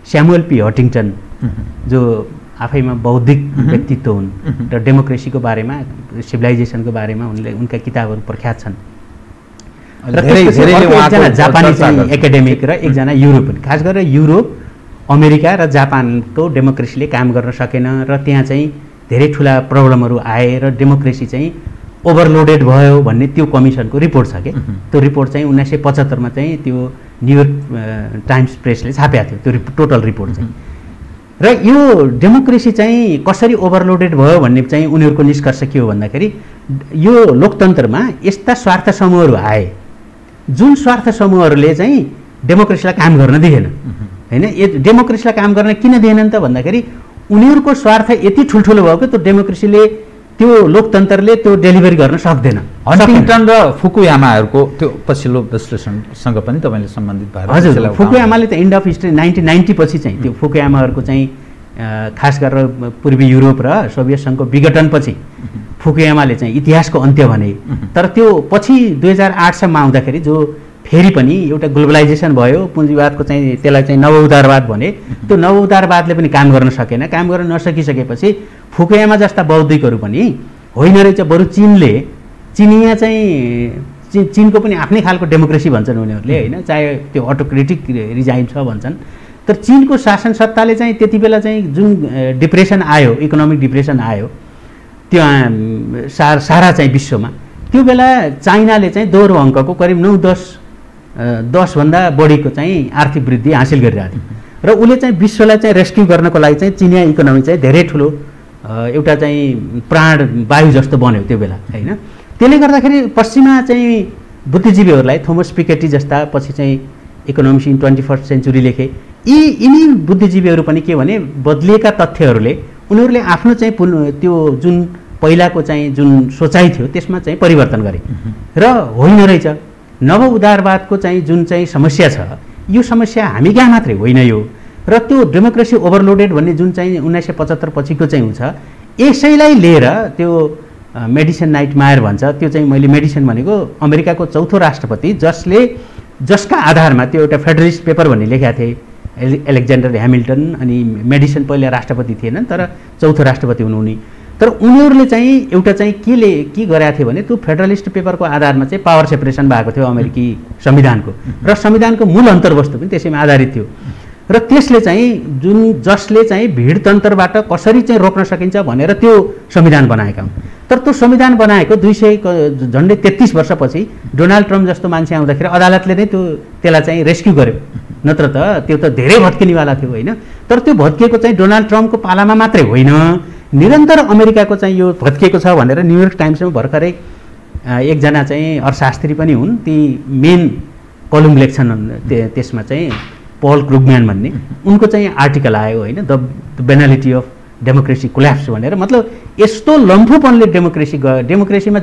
स्यामुएल पी हटिङटन, जो आफैमा बौद्धिक व्यक्तित्व हुन् र डेमोक्रेसीको बारेमा, सिभिलाइजेसनको बारेमा उनका किताबहरू प्रख्यात छन्। एकजना जापानी चाहिँ एकाडेमिक र एकजना युरोपियन, खास गरेर युरोप, अमेरिका र जापानको डेमोक्रेसीले काम गर्न सकेन र त्यहाँ चाहिँ धेरै ठुला प्रब्लमहरू आए र डेमोक्रेसी चाहिँ ओभरलोडेड भयो भन्ने त्यो कमिसनको रिपोर्ट छ कि त्यो रिपोर्ट चाहिँ 1975 मा चाहिँ त्यो न्युयोर्क टाइम्स प्रेसले छापेको थियो त्यो टोटल रिपोर्ट चाहिँ। र यो डेमोक्रेसी चाहिँ कसरी ओभरलोडेड भयो भन्ने चाहिँ उनीहरूको निष्कर्ष के हो भन्दाखेरि यो लोकतन्त्रमा यस्ता स्वार्थ समूहहरू आए जुन स्वार्थ समूहहरूले चाहिँ डेमोक्रेसीलाई काम गर्न दिएन, होइन। डेमोक्रेसीलाई काम गर्न किन दिएनन् त भन्दाखेरि उनीहरूको स्वार्थ यति ठुल्ठुलो भयो कि त्यो डेमोक्रेसीले त्यो लोकतन्त्रले त्यो डेलिभरी गर्न सक्दैन। हन्टिङटन र फुकुयामाहरूको त्यो पछिल्लो विश्लेषणसँग पनि तपाईँले सम्बन्धित भएर हजुर, फुकुयामाले त एन्ड अफ हिस्ट्री 1990 पछि चाहिँ त्यो फुकुयामाहरूको चाहिँ खास गरेर पूर्वी युरोप र सोभियत सङ्घको विघटनपछि फुकुयामाले चाहिँ इतिहासको अन्त्य भने। तर त्यो पछि 2008सम्म आउँदाखेरि जो फेरि पनि एउटा ग्लोबलाइजेसन भयो, पुँजीवादको चाहिँ त्यसलाई चाहिँ नवउदारवाद भने, त्यो नवउदारवादले पनि काम गर्न सकेन। काम गर्न नसकिसकेपछि फुकुयामा जस्ता बौद्धिकहरू पनि होइन रहेछ, बरु चिनिया चाहिँ चीनको पनि आफ्नै खालको डेमोक्रेसी भन्छन् उनीहरूले होइन, चाहे त्यो अटोक्रेटिक रिजाइम छ भन्छन्। तर चीनको शासन सत्ताले चाहिँ त्यति बेला चाहिँ जुन डिप्रेसन आयो, इकोनोमिक डिप्रेसन आयो त्यो सारा चाहिँ विश्वमा, त्यो बेला चाइनाले चाहिँ दोहोरो अङ्कको करिब 9-10 भन्दा बढीको चाहिँ आर्थिक वृद्धि हासिल गरिरहेको थियो र उसले चाहिँ विश्वलाई चाहिँ रेस्क्यु गर्नको लागि चाहिँ चिनिया इकोनोमी चाहिँ धेरै ठुलो एउटा चाहिँ प्राण वायु जस्तो बन्यो त्यो बेला होइन। त्यसले गर्दाखेरि पश्चिमा चाहिँ बुद्धिजीवीहरूलाई थोमस पिकेटी जस्ता पछि चाहिँ इकोनोमिक्स इन 21st सेन्चुरी लेखे, यिनी बुद्धिजीवीहरू पनि के भने बदलिएका तथ्यहरूले उनीहरूले आफ्नो चाहिँ त्यो जुन पहिलाको चाहिँ जुन सोचाइ थियो त्यसमा चाहिँ परिवर्तन गरे र होइन रहेछ नव उदारवादको चाहिँ जुन चाहिँ समस्या छ, यो समस्या हामी कहाँ मात्रै होइन यो, र त्यो डेमोक्रेसी ओभरलोडेड भन्ने जुन चाहिँ 1975 पछिको चाहिँ हुन्छ, यसैलाई लिएर त्यो मेडिसन नाइटमायर भन्छ, त्यो चाहिँ मैले मेडिसन भनेको अमेरिकाको चौथो राष्ट्रपति जसका आधारमा त्यो एउटा फेडरलिस्ट पेपर भन्ने लेखेका थिए एलेक्जेन्डर ह्यामिल्टन, अनि मेडिसन पहिला राष्ट्रपति थिएनन् तर चौथो राष्ट्रपति हुनुहुने। तर उनीहरूले चाहिँ एउटा चाहिँ के गरेका थिए भने त्यो फेडरलिस्ट पेपरको आधारमा चाहिँ पावर सेपरेसन भएको थियो अमेरिकी संविधानको, र संविधानको मूल अन्तर्वस्तु पनि त्यसैमा आधारित थियो। र त्यसले चाहिँ जसले चाहिँ भिडतन्त्रबाट कसरी चाहिँ रोक्न सकिन्छ भनेर त्यो संविधान बनाएका हुन्। तर त्यो संविधान बनाएको 200 झन्डै 33 वर्षपछि डोनाल्ड ट्रम्प जस्तो मान्छे आउँदाखेरि अदालतले नै त्यसलाई चाहिँ रेस्क्यु गर्यो, नत्र त त्यो त धेरै भत्किनेवाला थियो होइन। तर त्यो भत्किएको चाहिँ डोनाल्ड ट्रम्पको पालामा मात्रै होइन, निरन्तर अमेरिकाको चाहिँ यो भत्किएको छ भनेर न्युयोर्क टाइम्समा भर्खरै एकजना चाहिँ अर्थशास्त्री पनि हुन्, ती मेन कलम लेख्छन् त्यसमा चाहिँ पल क्रुगम्यान भन्ने, उनको चाहिँ आर्टिकल आयो होइन, द बेनालिटी अफ डेमोक्रेसी कोल्याप्स भनेर। मतलब यस्तो लम्फुपनले डेमोक्रेसीमा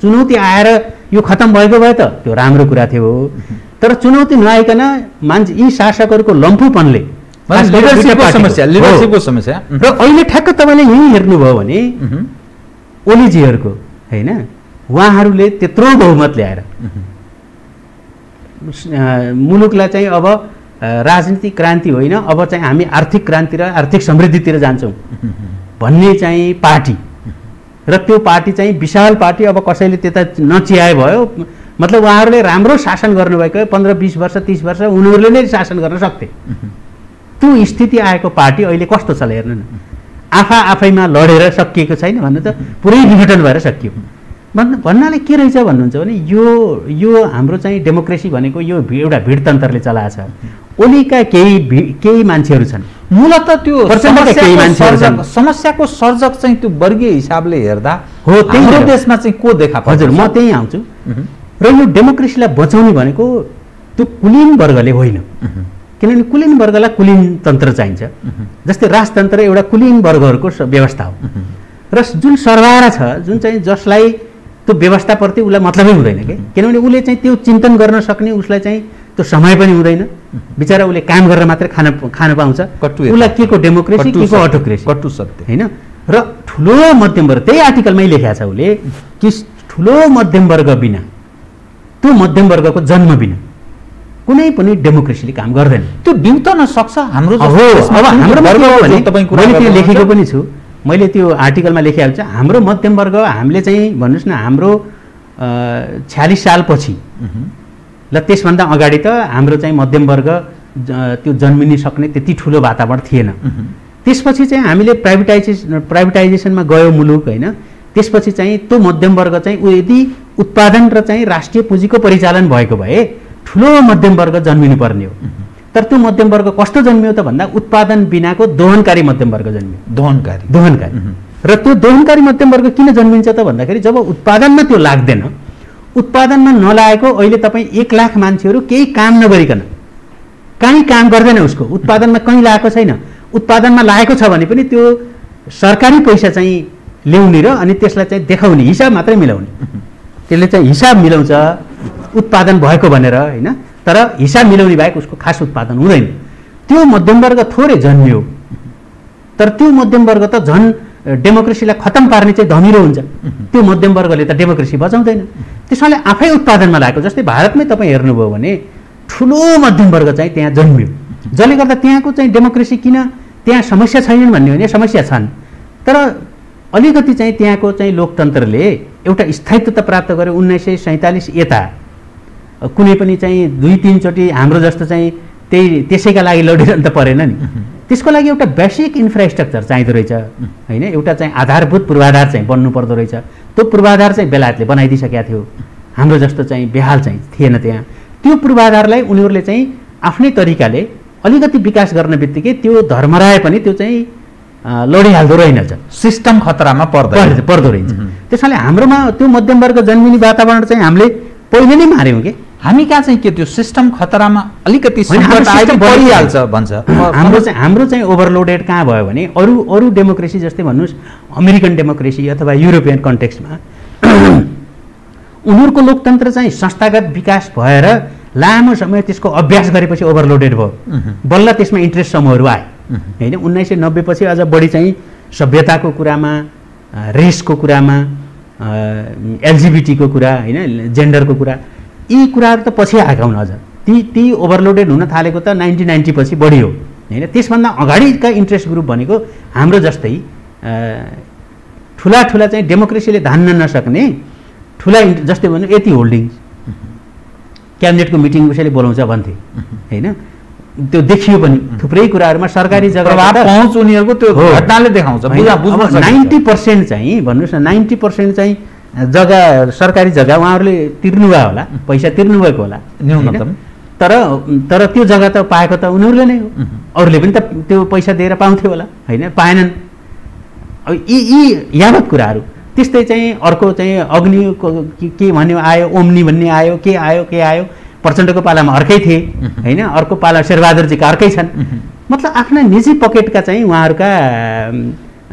चुनौती आएर यो खत्तम भएको भए त त्यो राम्रो कुरा थियो, तर चुनौती नआइकन मान्छे यी शासकहरूको लम्फुपनले लिडरसिपको समस्या र अहिले ठ्याक्क तपाईँले यहीँ हेर्नुभयो भने ओलीजीहरूको होइन, उहाँहरूले त्यत्रो बहुमत ल्याएर मुलुकलाई चाहिँ अब राजनीतिक क्रान्ति होइन, अब चाहिँ हामी आर्थिक क्रान्ति र आर्थिक समृद्धितिर जान्छौँ भन्ने चाहिँ पार्टी, र त्यो पार्टी चाहिँ विशाल पार्टी, अब कसैले त्यता नचियाए भयो। मतलब उहाँहरूले राम्रो शासन गर्नुभएको 15-20 वर्ष 30 वर्ष उनीहरूले नै शासन गर्न सक्थे, त्यो स्थिति आएको पार्टी अहिले कस्तो छ हेर्नु न, आफैमा लडेर सकिएको छैन भन्नु त पुरै विघटन भएर सकियो। भन्नाले के रहेछ भन्नुहुन्छ भने यो हाम्रो चाहिँ डेमोक्रेसी भनेको यो एउटा भिडतन्त्रले चलाएको छ। ओलीका केही मान्छेहरू छन्, मूलत त्यो समस्याको सर्जक चाहिँ त्यो वर्गीय हिसाबले हेर्दा हो, हाम्रो देशमा चाहिँ को देखा पर्छ? हजुर, म त्यही आउँछु। र यो डेमोक्रेसीलाई बचाउने भनेको त्यो कुलीन वर्गले होइन, किनभने कुलीन वर्गलाई कुलीन तन्त्र चाहिन्छ। जस्तै राजतन्त्र एउटा कुलीन वर्गहरूको व्यवस्था हो, र जुन सरवारा छ जुन चाहिँ जसलाई त्यो व्यवस्थाप्रति उसलाई मतलबै हुँदैन कि, किनभने उसले चाहिँ त्यो चिन्तन गर्न सक्ने उसलाई चाहिँ त्यो समय पनि हुँदैन, बिचरा उसले काम गरेर मात्रै खान पाउँछ। उसलाई के को डेमोक्रेसी के को अटोक्रेसी, कटु सत्य होइन। र ठुलो मध्यम वर्ग, त्यही आर्टिकलमै लेखेको छ उसले कि ठुलो मध्यम वर्ग बिना, त्यो मध्यम वर्गको जन्म बिना कुनै पनि डेमोक्रेसीले काम गर्दैन। त्यो डिउटन सक्छ हाम्रो मैले त्यो लेखेको पनि छु, मैले त्यो आर्टिकलमा लेखेको छ। हाम्रो मध्यम वर्ग हामीले चाहिँ भन्नुहोस् न, हाम्रो 46 सालपछि ल त्यसभन्दा अगाडि त हाम्रो चाहिँ मध्यम वर्ग त्यो जन्मिन सक्ने त्यति ठुलो वातावरण थिएन। त्यसपछि चाहिँ हामीले प्राइभेटाइजेसनमा गयो मुलुक होइन, त्यसपछि चाहिँ त्यो मध्यम वर्ग चाहिँ यदि उत्पादन र चाहिँ राष्ट्रिय पुँजीको परिचालन भएको भए ठुलो मध्यम वर्ग जन्मिनु पर्ने हो। तर त्यो मध्यम वर्ग कस्तो जन्मियो त भन्दा उत्पादन बिनाको दोहनकारी मध्यम वर्ग जन्मियो। दोहनकारी र त्यो दोहनकारी मध्यम वर्ग किन जन्मिन्छ त भन्दाखेरि जब उत्पादनमा त्यो लाग्दैन, उत्पादनमा नलागेको अहिले तपाईँ 1 लाख मान्छेहरू केही काम नगरिकन, कहीँ काम गर्दैन, उसको उत्पादनमा कहीँ लागेको छैन, उत्पादनमा लागेको छ भने पनि त्यो सरकारी पैसा चाहिँ ल्याउने र अनि त्यसलाई चाहिँ देखाउने हिसाब मात्रै मिलाउने, त्यसले चाहिँ हिसाब मिलाउँछ उत्पादन भएको भनेर होइन, तर हिसाब मिलाउने बाहेक उसको खास उत्पादन हुँदैन। त्यो मध्यमवर्ग थोरै जन्मियो, तर त्यो मध्यमवर्ग त झन् डेमोक्रेसीलाई खतम पार्ने चाहिँ धमिलो हुन्छ। त्यो मध्यमवर्गले त डेमोक्रेसी बचाउँदैन, त्यसैले आफै उत्पादनमा लागेको। जस्तै भारतमै तपाईँ हेर्नुभयो भने ठुलो मध्यमवर्ग चाहिँ त्यहाँ जन्मियो, जसले गर्दा त्यहाँको चाहिँ डेमोक्रेसी किन त्यहाँ समस्या छैनन् भन्ने होइन, समस्या छन्, तर अलिकति चाहिँ त्यहाँको चाहिँ लोकतन्त्रले एउटा स्थायित्व प्राप्त गर्यो 1947 यता। कुनै पनि चाहिँ 2-3 चोटि हाम्रो जस्तो चाहिँ त्यसैका लागि लडिरहनु त परेन नि, त्यसको लागि एउटा बेसिक इन्फ्रास्ट्रक्चर चाहिँदो रहेछ होइन, एउटा चाहिँ आधारभूत पूर्वाधार चाहिँ बन्नु पर्दो रहेछ। त्यो पूर्वाधार चाहिँ बेलायतले बनाइदिइसकेका थियो, हाम्रो जस्तो चाहिँ बेहाल चाहिँ थिएन त्यहाँ। त्यो पूर्वाधारलाई उनीहरूले चाहिँ आफ्नै तरिकाले अलिकति विकास गर्ने बित्तिकै त्यो धर्मराय पनि त्यो चाहिँ लडिहाल्दो रहेनछ, सिस्टम खतरामा पर्दो रहेछ। त्यसैले हाम्रोमा त्यो मध्यमवर्ग जन्मिने वातावरण चाहिँ हामीले पहिले नै मार्यौँ कि हामी कहाँ चाहिँ के त्यो सिस्टम खतरामा अलिकति परिहाल्छ भन्छ। हाम्रो चाहिँ ओभरलोडेड कहाँ भयो भने अरू डेमोक्रेसी जस्तै भन्नुहोस् अमेरिकन डेमोक्रेसी अथवा युरोपियन कन्टेक्स्टमा उनीहरूको लोकतन्त्र चाहिँ संस्थागत विकास भएर लामो समय त्यसको अभ्यास गरेपछि ओभरलोडेड भयो, बल्ल त्यसमा इन्ट्रेस्ट समूहहरू आए होइन। 1990 पछि अझ बढी चाहिँ सभ्यताको कुरामा, रेसको कुरामा, एलजिबिटीको कुरा होइन, जेन्डरको कुरा, यी कुराहरू त पछि आएका हुन्। अझ ती ओभरलोडेड हुन थालेको त 1990 पछि बढी हो होइन। त्यसभन्दा अगाडिका इन्ट्रेस्ट ग्रुप भनेको हाम्रो जस्तै ठुला चाहिँ डेमोक्रेसीले धान्न नसक्ने ठुला जस्तै भन्नु यति होल्डिङ्स, क्याबिनेटको मिटिङ कसैले बोलाउँछ भन्थे होइन, त्यो देखियो पनि थुप्रै कुराहरूमा सरकारी जग्गा पहुँच उनीहरूको त्यो घटनाले देखाउँछ। 90% चाहिँ भन्नुहोस् न 90% चाहिँ जग्गा सरकारी जग्गा उहाँहरूले तिर्नुभयो होला, पैसा तिर्नुभएको होला न्यूनतम, तर त्यो जग्गा त पाएको त उनीहरूले नै हो, अरूले पनि त त्यो पैसा दिएर पाउँथ्यो होला होइन, पाएनन्। अब यी यावत कुराहरू त्यस्तै चाहिँ अर्को चाहिँ अग्निको के भन्यो आयो, ओम्नी भन्ने आयो, के आयो प्रचण्डको पालामा अर्कै थिए होइन, अर्को पाला शेरबहादुरजीका अर्कै छन्। मतलब आफ्ना निजी पकेटका चाहिँ उहाँहरूका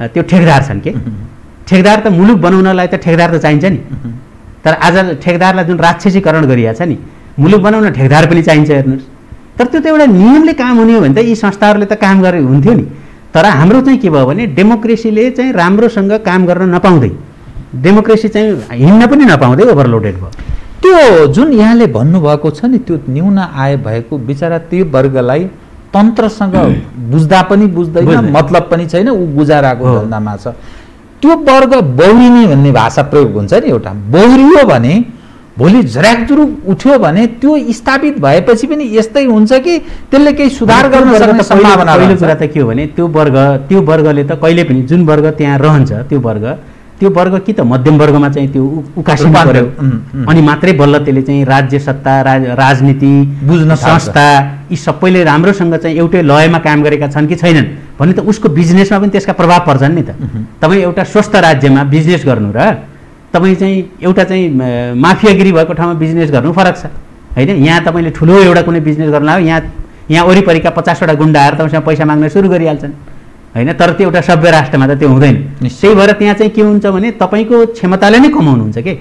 त्यो ठेकदार छन् के। ठेकदार त मुलुक बनाउनलाई त ठेकदार त चाहिन्छ नि, तर आज ठेकदारलाई जुन राक्षसीकरण गरिएको छ नि, मुलुक बनाउन ठेकदार पनि चाहिन्छ हेर्नुहोस्। तर त्यो त एउटा नियमले काम हुने हो भने त यी संस्थाहरूले त काम गरे हुन्थ्यो नि। तर हाम्रो चाहिँ के भयो भने डेमोक्रेसीले चाहिँ राम्रोसँग काम गर्न नपाउँदै, डेमोक्रेसी चाहिँ हिँड्न पनि नपाउँदै ओभरलोडेड भयो। त्यो जुन यहाँले भन्नुभएको छ नि, त्यो न्यून आय भएको बिचरा त्यो वर्गलाई तन्त्रसँग बुझ्दा पनि बुझ्दैन, मतलब पनि छैन, ऊ गुजाराको धन्दामा छ। त्यो वर्ग बौरिने भन्ने भाषा प्रयोग हुन्छ नि, एउटा बौरियो भने भोलि झ्र्याकजुरुक उठ्यो भने त्यो स्थापित भएपछि पनि यस्तै हुन्छ कि त्यसले केही सुधार गर्न सक्ने सम्भावना। पहिलो कुरा त के हो भने त्यो वर्गले त कहिले पनि जुन वर्ग त्यहाँ रहन्छ त्यो वर्ग कि त मध्यम वर्गमा चाहिँ त्यो उकासिनु पर्यो, अनि मात्रै बल्ल त्यसले चाहिँ राज्य सत्ता, राजनीति बुझ्न, संस्था यी सबैले राम्रोसँग चाहिँ एउटै लयमा काम गरेका छन् कि छैनन् भने त उसको बिजनेसमा पनि त्यसका प्रभाव पर्छन् नि त। तपाईँ एउटा स्वस्थ राज्यमा बिजनेस गर्नु र तपाईँ चाहिँ एउटा चाहिँ माफियागिरी भएको ठाउँमा बिजनेस गर्नु फरक छ होइन। यहाँ तपाईँले ठुलो एउटा कुनै बिजनेस गर्नु आयो, यहाँ वरिपरिका 50वटा गुन्डा आएर तपाईँसँग पैसा माग्न सुरु गरिहाल्छन् होइन, तर त्यो एउटा सभ्य राष्ट्रमा त त्यो हुँदैन। त्यही भएर त्यहाँ चाहिँ के हुन्छ भने तपाईँको क्षमताले नै कमाउनुहुन्छ के।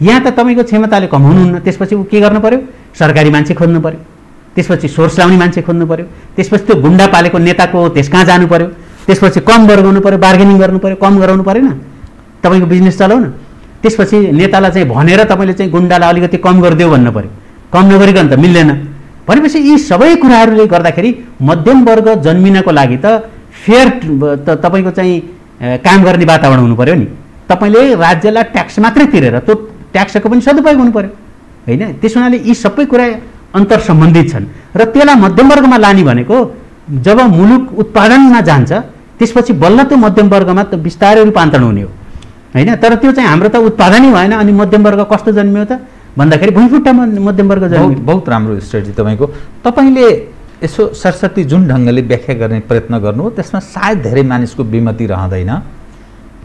यहाँ त तपाईँको क्षमताले कमाउनुहुन्न, त्यसपछि ऊ के गर्नु पर्यो, सरकारी मान्छे खोज्नु पर्यो, त्यसपछि सोर्स लाउने मान्छे खोज्नु पर्यो, त्यसपछि त्यो गुन्डा पालेको नेताको त्यस कहाँ जानु पर्यो, त्यसपछि कम गर्नु पर्यो, बार्गेनिङ गर्नु पर्यो, कम गराउनु परेन, तपाईँको बिजनेस चलाउन। त्यसपछि नेतालाई चाहिँ भनेर तपाईँले चाहिँ गुन्डालाई अलिकति कम गरिदियो भन्नु पर्यो, कम नगरिकन त मिल्दैन। भनेपछि यी सबै कुराहरूले गर्दाखेरि मध्यम वर्ग जन्मिनको लागि त फेयर तपाईँको चाहिँ काम गर्ने वातावरण हुनु पर्यो नि। तपाईँले राज्यलाई ट्याक्स मात्रै तिरेर त्यो ट्याक्सको पनि सदुपयोग हुनु पर्यो होइन। त्यस हुनाले यी सबै कुरा अन्तर सम्बन्धित छन् र त्यसलाई मध्यम वर्गमा लाने भनेको जब मुलुक उत्पादनमा जान्छ त्यसपछि बल्ल त्यो मध्यम वर्गमा त बिस्तारै रूपान्तरण हुने हो होइन। तर त्यो चाहिँ हाम्रो त उत्पादनै भएन, अनि मध्यम वर्ग कस्तो जन्मियो त भन्दाखेरि भुइँफुट्टामा मध्यम वर्ग जन्मियो। बहुत राम्रो स्ट्रेटेजी तपाईँको। तपाईँले यसो सरस्वती जुन ढङ्गले व्याख्या गर्ने प्रयत्न गर्नु हो त्यसमा सायद धेरै मानिसको विमति रहँदैन।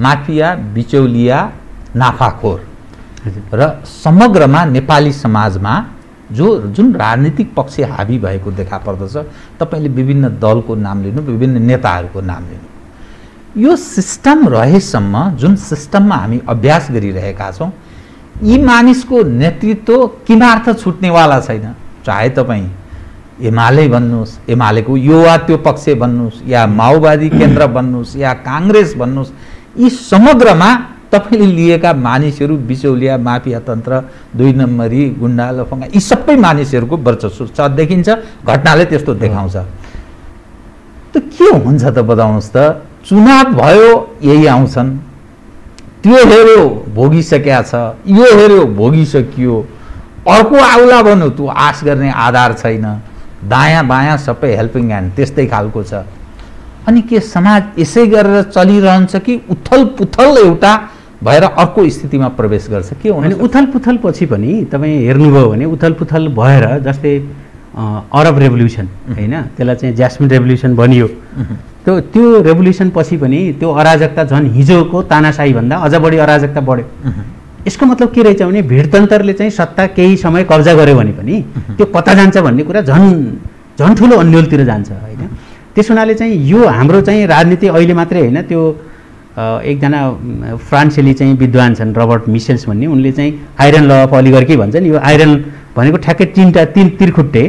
माफिया, बिचौलिया, नाफाखोर र समग्रमा नेपाली समाजमा जुन राजनीतिक पक्ष हावी भएको देखा पर्दछ। तपाईँले विभिन्न दलको नाम लिनु, विभिन्न नेताहरूको नाम लिनु, यो सिस्टम रहेसम्म, जुन सिस्टममा हामी अभ्यास गरिरहेका छौँ, यी मानिसको नेतृत्व किमार्थ छुट्नेवाला छैन। चाहे तपाईँ एमाले भन्नुहोस्, एमालेको यो वा त्यो पक्ष भन्नुहोस्, या माओवादी केन्द्र भन्नुहोस्, या काङ्ग्रेस भन्नुहोस्, यी समग्रमा तपाईँले लिएका मानिसहरू बिचौलिया, माफिया तन्त्र, 2 नम्बरी, गुन्डा, लफङ्गा, यी सबै मानिसहरूको वर्चस्व छ देखिन्छ। घटनाले त्यस्तो देखाउँछ। त के हुन्छ त बताउनुहोस् त? चुनाव भयो, यही आउँछन्, त्यो हेऱ्यो भोगिसकेका छ, यो हेऱ्यो भोगिसकियो, अर्को आउला भन्नु त्यो आश गर्ने आधार छैन। दायाँ बायाँ सबै हेल्पिङ ह्यान्ड त्यस्तै खालको छ। अनि के समाज यसै गरेर चलिरहन्छ कि उथल पुथल एउटा भएर अर्को स्थितिमा प्रवेश गर्छ? के हो? अनि उथल पुथल पछि पनि तपाईँ हेर्नुभयो भने उथल पुथल भएर, जस्तै अरब रेभोल्युसन होइन, त्यसलाई चाहिँ ज्यास्मिन रेभोल्युसन भनियो। त्यो रेभोल्युसन पछि पनि त्यो अराजकता झन् हिजोको तानाशाही भन्दा अझ बढी अराजकता बढ्यो। यसको मतलब के रहेछ भने भिडतन्त्रले चाहिँ सत्ता केही समय कब्जा गर्यो भने पनि त्यो कता जान्छ भन्ने कुरा झन् ठुलो अन्यलतिर जान्छ होइन। त्यस हुनाले चाहिँ यो हाम्रो चाहिँ राजनीति अहिले मात्रै होइन, त्यो एकजना फ्रान्सेली चाहिँ विद्वान छन् रबर्ट मिसेल्स भन्ने, उनले चाहिँ आइरन ल अफ अलिगर्की भन्छन्। यो आइरन भनेको ठ्याक्कै तीन तिरखुट्टे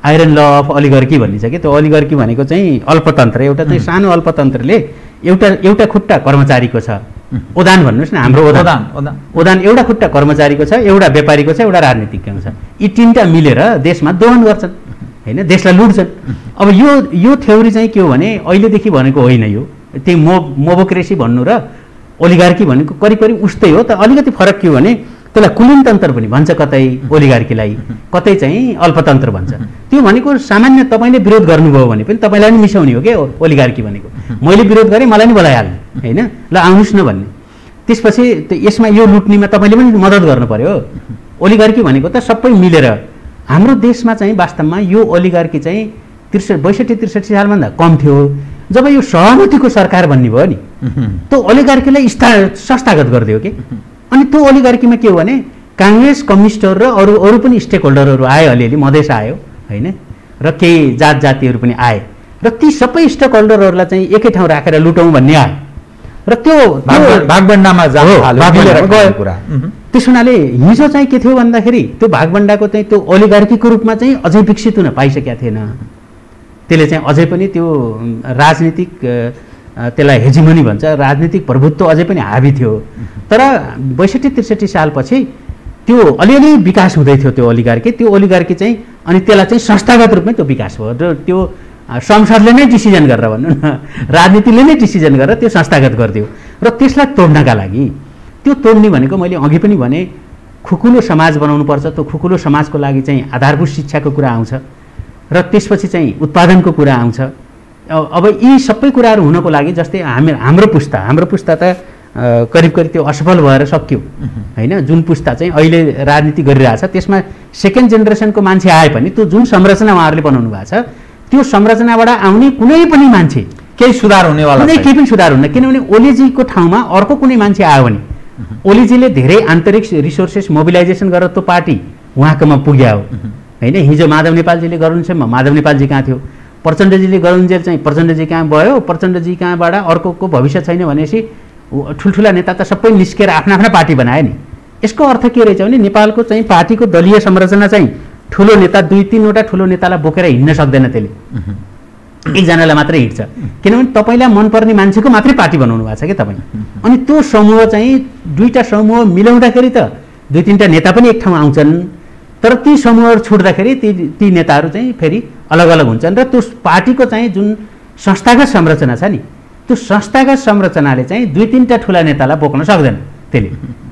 आइरन ल अफ अलिगर्की भनिन्छ कि। त्यो अलिगर्की भनेको चाहिँ अल्पतन्त्र, एउटा चाहिँ सानो अल्पतन्त्रले एउटा खुट्टा कर्मचारीको छ, ओदान भन्नुहोस् न, हाम्रो ओदान एउटा खुट्टा कर्मचारीको छ, एउटा व्यापारीको छ, एउटा राजनीतिज्ञको छ। यी 3टा मिलेर देशमा दोहन गर्छन् होइन, देशलाई लुट्छन्। अब यो थ्योरी चाहिँ के हो भने अहिलेदेखि भनेको होइन, यो त्यही मोबोक्रेसी भन्नु र ओलिगार्की भनेको करिब उस्तै हो। त अलिकति फरक के हो भने त्यसलाई कुलीन तन्त्र पनि भन्छ, कतै ओलिगार्कीलाई, कतै चाहिँ अल्पतन्त्र भन्छ। त्यो भनेको सामान्य तपाईँले विरोध गर्नुभयो भने पनि तपाईँलाई नि मिसाउने हो क्या ओलिगार्की भनेको। मैले विरोध गरेँ, मलाई नि बोलाइहाल्नु होइन, ल आउनुहोस् न भन्ने। त्यसपछि यसमा यो लुट्नेमा तपाईँले पनि मद्दत गर्नु पर्यो। ओलिगार्की भनेको त सबै मिलेर, हाम्रो देशमा चाहिँ वास्तवमा यो ओलिगार्की चाहिँ 62-63 सालभन्दा कम थियो। जब यो सहमतिको सरकार भन्ने भयो नि, त्यो ओलिगार्कीलाई संस्थागत गरिदियो कि। अनि त्यो ओलिगार्कीमा के हो भने काङ्ग्रेस, कम्युनिस्टहरू र अरू पनि स्टेक होल्डरहरू आए, अलिअलि मधेस आयो होइन, र केही जातिहरू पनि आए, र ती सबै स्टेक होल्डरहरूलाई चाहिँ एकै ठाउँ राखेर लुटौँ भन्ने आयो, र त्यो भागभण्डामा गयो। त्यस हुनाले हिजो चाहिँ के थियो भन्दाखेरि त्यो भागभण्डाको चाहिँ त्यो ओलिगार्कीको रूपमा चाहिँ अझै विकसित हुन पाइसकेका थिएन। त्यसले चाहिँ अझै पनि त्यो राजनीतिक, त्यसलाई हेजिमनी भन्छ, राजनीतिक प्रभुत्व अझै पनि हावी थियो। तर 62-63 सालपछि त्यो अलिअलि विकास हुँदै थियो त्यो ओलिगार्की। त्यो ओलिगार्की चाहिँ अनि त्यसलाई चाहिँ संस्थागत रूपमै त्यो विकास भयो, र त्यो संसदले नै डिसिजन गरेर भनौँ न, राजनीतिले नै डिसिजन गरेर त्यो संस्थागत गरिदियो। र त्यसलाई तोड्नका लागि, त्यो तोड्ने भनेको मैले अघि पनि भने खुकुलो समाज बनाउनुपर्छ। त्यो खुकुलो समाजको लागि चाहिँ आधारभूत शिक्षाको कुरा आउँछ, र त्यसपछि चाहिँ उत्पादनको कुरा आउँछ। अब यी सबै कुराहरू हुनको लागि जस्तै हाम्रो पुस्ता त करिब त्यो असफल भएर सक्यो होइन। जुन पुस्ता चाहिँ अहिले राजनीति गरिरहेछ त्यसमा सेकेन्ड जेनेरेसनको मान्छे आए पनि त्यो जुन संरचना उहाँहरूले बनाउनु भएको छ, त्यो संरचनाबाट आउने कुनै पनि मान्छे केही सुधार हुनेवाला छैन, केही पनि सुधार हुन्न। किनभने ओलीजीको ठाउँमा अर्को कुनै मान्छे आयो भने ओलीजीले धेरै आन्तरिक रिसोर्सेस मोबिलाइजेसन गरेर त्यो पार्टी उहाँकोमा पुग्या हो होइन। हिजो माधव नेपालजीले गर्नुहुन्छ, माधव नेपालजी कहाँ थियो, प्रचण्डजीले गर्नुन्जेल चाहिँ प्रचण्डजी कहाँ भयो, प्रचण्डजी कहाँबाट अर्कोको भविष्य छैन भनेपछि ठुल्ठुला नेता त सबै निस्केर आफ्ना पार्टी बनाए नि। यसको अर्थ के रहेछ भने नेपालको चाहिँ पार्टीको दलीय संरचना चाहिँ ठुलो नेता 2-3वटा ठुलो नेतालाई बोकेर हिँड्न सक्दैन, त्यसले एकजनालाई मात्रै हिँड्छ। किनभने तपाईँलाई मनपर्ने मान्छेको मात्रै पार्टी बनाउनु भएको छ कि तपाईँ। अनि त्यो समूह चाहिँ 2टा समूह मिलाउँदाखेरि त 2-3टा नेता पनि एक ठाउँ आउँछन्, तर ती समूहहरू छुट्दाखेरि ती नेताहरू चाहिँ फेरि अलग अलग हुन्छन्। र त्यो पार्टीको चाहिँ जुन संस्थागत संरचना छ नि, त्यो संस्थागत संरचनाले चाहिँ 2-3टा ठुला नेतालाई बोक्न सक्दैन। त्यसले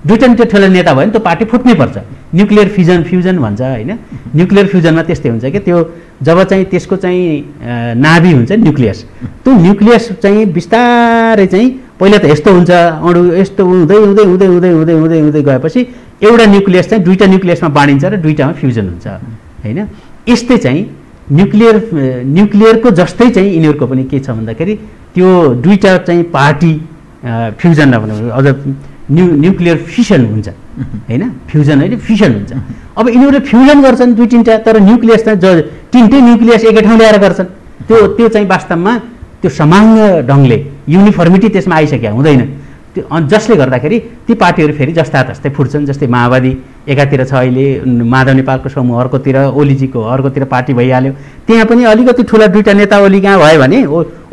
2-3टा ठुला नेता भयो भने त्यो पार्टी फुट्नै पर्छ। न्युक्लियर फ्युजन भन्छ होइन। न्युक्लियर फ्युजनमा त्यस्तै हुन्छ कि त्यो जब चाहिँ त्यसको चाहिँ नाभि हुन्छ न्युक्लियस, त्यो न्युक्लियस चाहिँ बिस्तारै चाहिँ पहिला त यस्तो हुन्छ, अणु यस्तो हुँदै हुँदै हुँदै हुँदै हुँदै हुँदै हुँदै गएपछि एउटा न्युक्लियस चाहिँ 2टा न्युक्लियसमा बाँडिन्छ र 2टामा फ्युजन हुन्छ होइन। यस्तै चाहिँ न्युक्लियरको जस्तै चाहिँ यिनीहरूको पनि के छ भन्दाखेरि त्यो 2टा चाहिँ पार्टी फ्युजन नभनौँ, अझ न्युक्लियर फिसन हुन्छ होइन, फ्युजन होइन फिसन हुन्छ। अब यिनीहरूले फ्युजन गर्छन् 2-3टा, तर न्युक्लियस चाहिँ 3टै न्युक्लियस एकै ठाउँ ल्याएर गर्छन्। त्यो चाहिँ वास्तवमा त्यो समाङ्ग ढङ्गले युनिफर्मिटी त्यसमा आइसक्यो हुँदैन। त्यो जसले गर्दाखेरि ती पार्टीहरू फेरि जस्ता फुट्छन्। जस्तै माओवादी एकातिर छ अहिले, माधव नेपालको समूह अर्कोतिर, ओलीजीको अर्कोतिर पार्टी भइहाल्यो। त्यहाँ पनि अलिकति ठुला दुईवटा नेता ओली कहाँ भयो भने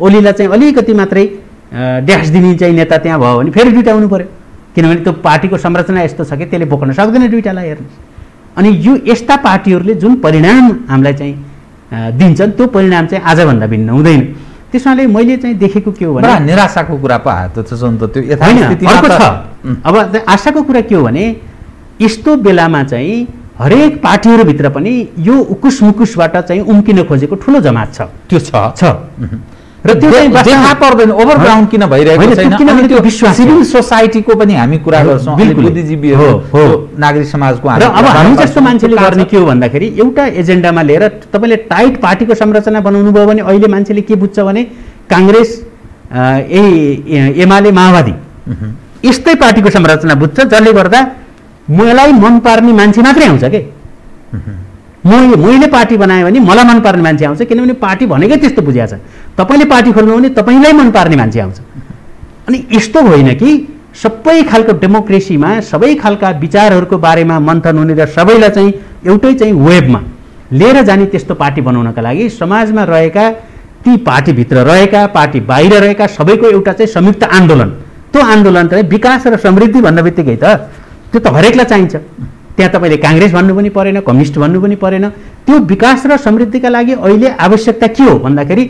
ओलीलाई चाहिँ अलिकति मात्रै ड्यास दिने चाहिँ नेता त्यहाँ भयो भने फेरि दुईवटा हुनु पऱ्यो, किनभने त्यो पार्टीको संरचना यस्तो छ कि त्यसले बोक्न सक्दैन दुईवटालाई। हेर्नुहोस्, अनि यो यस्ता पार्टीहरूले जुन परिणाम हामीलाई चाहिँ दिन्छन् त्यो परिणाम चाहिँ आजभन्दा भिन्न हुँदैन। त्यसमाले मैले चाहिँ देखेको के हो भने निराशाको कुरा पो आयो त्यो अर्को छ। अब आशाको कुरा के हो भने यस्तो बेलामा चाहिँ हरेक पार्टीहरूभित्र पनि यो उकुस मुकुसबाट चाहिँ उम्किन खोजेको ठुलो जमात छ। त्यो छ र त्यो देखा पर्दैन ओभरग्राउन्ड किन भइरहेको छैन। किनभने त्यो विश्वास सिभिल सोसाइटीको पनि हामी कुरा गर्छौँ, बुद्धिजीवीहरू नागरिक समाजको। र अब हामी जस्तो मान्छेले गर्ने के हो भन्दाखेरि एउटा एजेन्डामा लिएर तपाईँले टाइट पार्टीको संरचना बनाउनु भयो भने अहिले मान्छेले के बुझ्छ भने काङ्ग्रेस, एमाले, माओवादी यस्तै पार्टीको संरचना बुझ्छ, जसले गर्दा मलाई मन पार्ने मान्छे मात्रै आउँछ के। मैले पार्टी बनाएँ भने मलाई मन पार्ने मान्छे आउँछ, किनभने पार्टी भनेकै त्यस्तो बुझिया छ। तपाईँले पार्टी खोल्नु भने तपाईँलाई मन पार्ने मान्छे आउँछ। अनि यस्तो होइन कि सबै खालको डेमोक्रेसीमा सबै खालका विचारहरूको बारेमा मन्थन हुने र सबैलाई चाहिँ एउटै चाहिँ वेबमा लिएर जाने त्यस्तो पार्टी बनाउनका लागि समाजमा रहेका ती पार्टीभित्र रहेका, पार्टी बाहिर रहेका सबैको एउटा चाहिँ संयुक्त आन्दोलन। त्यो आन्दोलन चाहिँ विकास र समृद्धि भन्ने बित्तिकै त त्यो त हरेकलाई चाहिन्छ। त्यहाँ तपाईँले काङ्ग्रेस भन्नु पनि परेन, कम्युनिस्ट भन्नु पनि परेन। त्यो विकास र समृद्धिका लागि अहिले आवश्यकता के हो भन्दाखेरि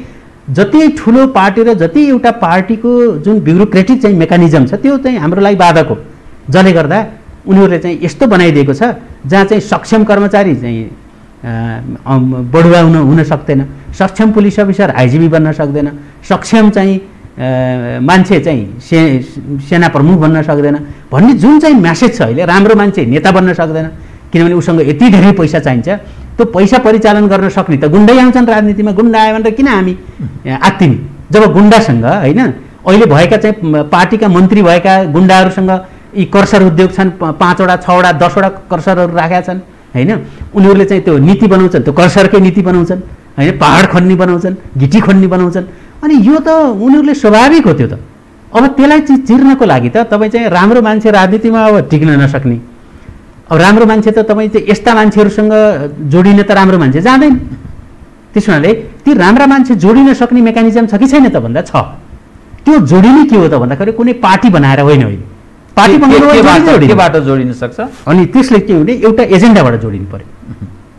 जति ठुलो पार्टी र जति एउटा पार्टीको जुन ब्युरोक्रेटिक चाहिँ मेकानिजम छ त्यो चाहिँ हाम्रो लागि बाधक हो, जसले गर्दा उनीहरूले चाहिँ यस्तो बनाइदिएको छ जहाँ चाहिँ सक्षम कर्मचारी चाहिँ बढुवा हुन सक्दैन, सक्षम पुलिस अफिसर आइजिबी बन्न सक्दैन, सक्षम चाहिँ मान्छे चाहिँ सेना प्रमुख बन्न सक्दैन भन्ने जुन चाहिँ म्यासेज छ अहिले, राम्रो मान्छे नेता बन्न सक्दैन किनभने उसँग यति धेरै पैसा चाहिन्छ। त्यो पैसा परिचालन गर्न सक्ने त गुन्डै आउँछन् राजनीतिमा। गुन्डा आयो भनेर किन हामी आत्तिने? जब गुन्डासँग होइन अहिले भएका चाहिँ पार्टीका मन्त्री भएका गुन्डाहरूसँग यी कर्सर उद्योग छन्, 5 वटा 6 वटा 10 वटा कर्सरहरू राखेका छन् होइन। उनीहरूले चाहिँ त्यो नीति बनाउँछन्, त्यो कर्सरकै नीति बनाउँछन् होइन, पहाड खन्ने बनाउँछन्, गिटी खन्ने बनाउँछन्। अनि यो त उनीहरूले स्वाभाविक हो त्यो त। अब त्यसलाई चाहिँ चिर्नको लागि त तपाईँ चाहिँ राम्रो मान्छे राजनीतिमा अब टिक्न नसक्ने, अब राम्रो मान्छे त तपाईँ चाहिँ यस्ता मान्छेहरूसँग जोडिन त राम्रो मान्छे जाँदैन। त्यसो हुनाले ती राम्रा मान्छे जोडिन सक्ने मेकानिजम छ कि छैन त भन्दा छ। त्यो जोडिने के हो त भन्दाखेरि कुनै पार्टी बनाएर होइन, पार्टी केबाट जोडिन सक्छ। अनि त्यसले के हुने एउटा एजेन्डाबाट जोडिनु पर्यो।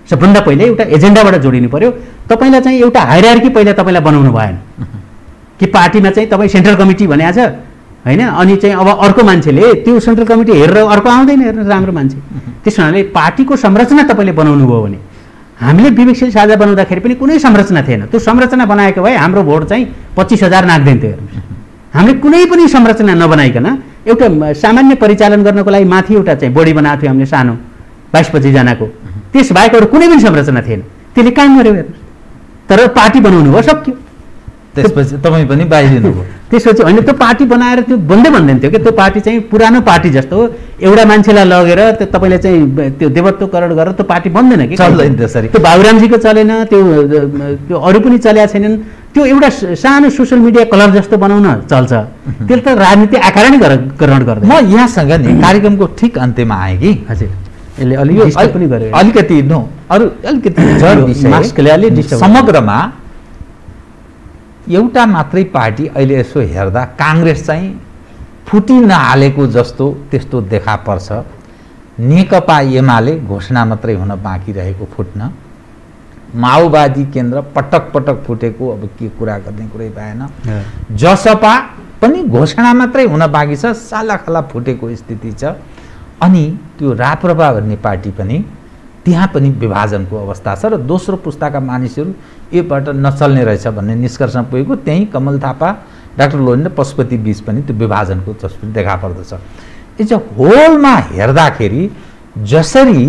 सबभन्दा पहिले एउटा एजेन्डाबाट जोडिनु पर्यो। तपाईँलाई चाहिँ एउटा हायरार्की पहिला तपाईँलाई बनाउनु भएन कि पार्टीमा चाहिँ तपाईँ सेन्ट्रल कमिटी भनेको छ होइन, अनि चाहिँ अब अर्को मान्छेले त्यो सेन्ट्रल कमिटी हेरेर अर्को आउँदैन हेर्नु राम्रो मान्छे। त्यसो हुनाले पार्टीको संरचना तपाईँले बनाउनु भयो भने हामीले विवेकशील साझा बनाउँदाखेरि पनि कुनै संरचना थिएन। त्यो संरचना बनाएको भए हाम्रो भोट चाहिँ 25,000 नाग्दैन्थ्यो। हेर्नुहोस्, हामीले कुनै पनि संरचना नबनाइकन एउटा सामान्य परिचालन गर्नको लागि माथि एउटा चाहिँ बढी बनाएको थियो हामीले सानो 22-25 जनाको, त्यसबाहेक अरू कुनै पनि संरचना थिएन। त्यसले काम गर्यो हेर्नुहोस्। तर पार्टी बनाउनु भयो, सक्यो। त्यसपछि तपाईँ पनि बाहिरिनु भयो। त्यसपछि होइन त्यो पार्टी बनाएर त्यो बन्दै भन्दैन थियो कि त्यो पार्टी चाहिँ पुरानो पार्टी जस्तो हो। एउटा मान्छेलाई लगेर त्यो तपाईँले चाहिँ त्यो देवत्वकरण गरेर त्यो पार्टी बन्दैन कि, चल्दैन त्यसरी। त्यो बाबुरामजीको चलेन, त्यो अरू पनि चलेका छैनन्। त्यो एउटा सानो सोसियल मिडिया क्लब जस्तो बनाउन चल्छ, त्यसले त राजनीति आकार नै ग्रहण गर्दैन। म यहाँसँग नि कार्यक्रमको ठिक अन्त्यमा आएँ कि हजुर, यसले अलिक पनि गर्यो अलिकति समग्रमा एउटा मात्रै पार्टी अहिले यसो हेर्दा काङ्ग्रेस चाहिँ फुटी नहालेको जस्तो त्यस्तो देखा पर्छ। नेकपा एमाले घोषणा मात्रै हुन बाँकी रहेको फुट्न, माओवादी केन्द्र पटक पटक फुटेको, अब के कुरा गर्ने कुरै भएन। जसपा पनि घोषणा मात्रै हुन बाँकी छ, सालाखाला फुटेको स्थिति छ। अनि त्यो राप्रपा भन्ने पार्टी पनि त्यहाँ पनि विभाजनको अवस्था छ र दोस्रो पुस्ताका मानिसहरू एबाट नचल्ने रहेछ भन्ने निष्कर्षमा पुगेको। त्यहीँ कमल थापा, डाक्टर लोहनी र पशुपति बीच पनि त्यो विभाजनको तस्बिर देखा पर्दछ। एज अ होलमा हेर्दाखेरि जसरी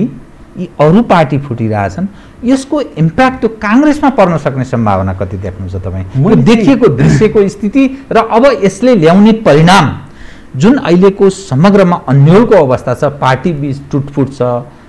यी अरू पार्टी फुटिरहेछन् यसको इम्प्याक्ट त्यो काङ्ग्रेसमा पर्न सक्ने सम्भावना कति देख्नुहुन्छ तपाईँ? देखिएको दृश्यको स्थिति र अब यसले ल्याउने परिणाम जुन अहिलेको समग्रमा अन्यलको अवस्था छ, पार्टी बीच टुटफुट छ,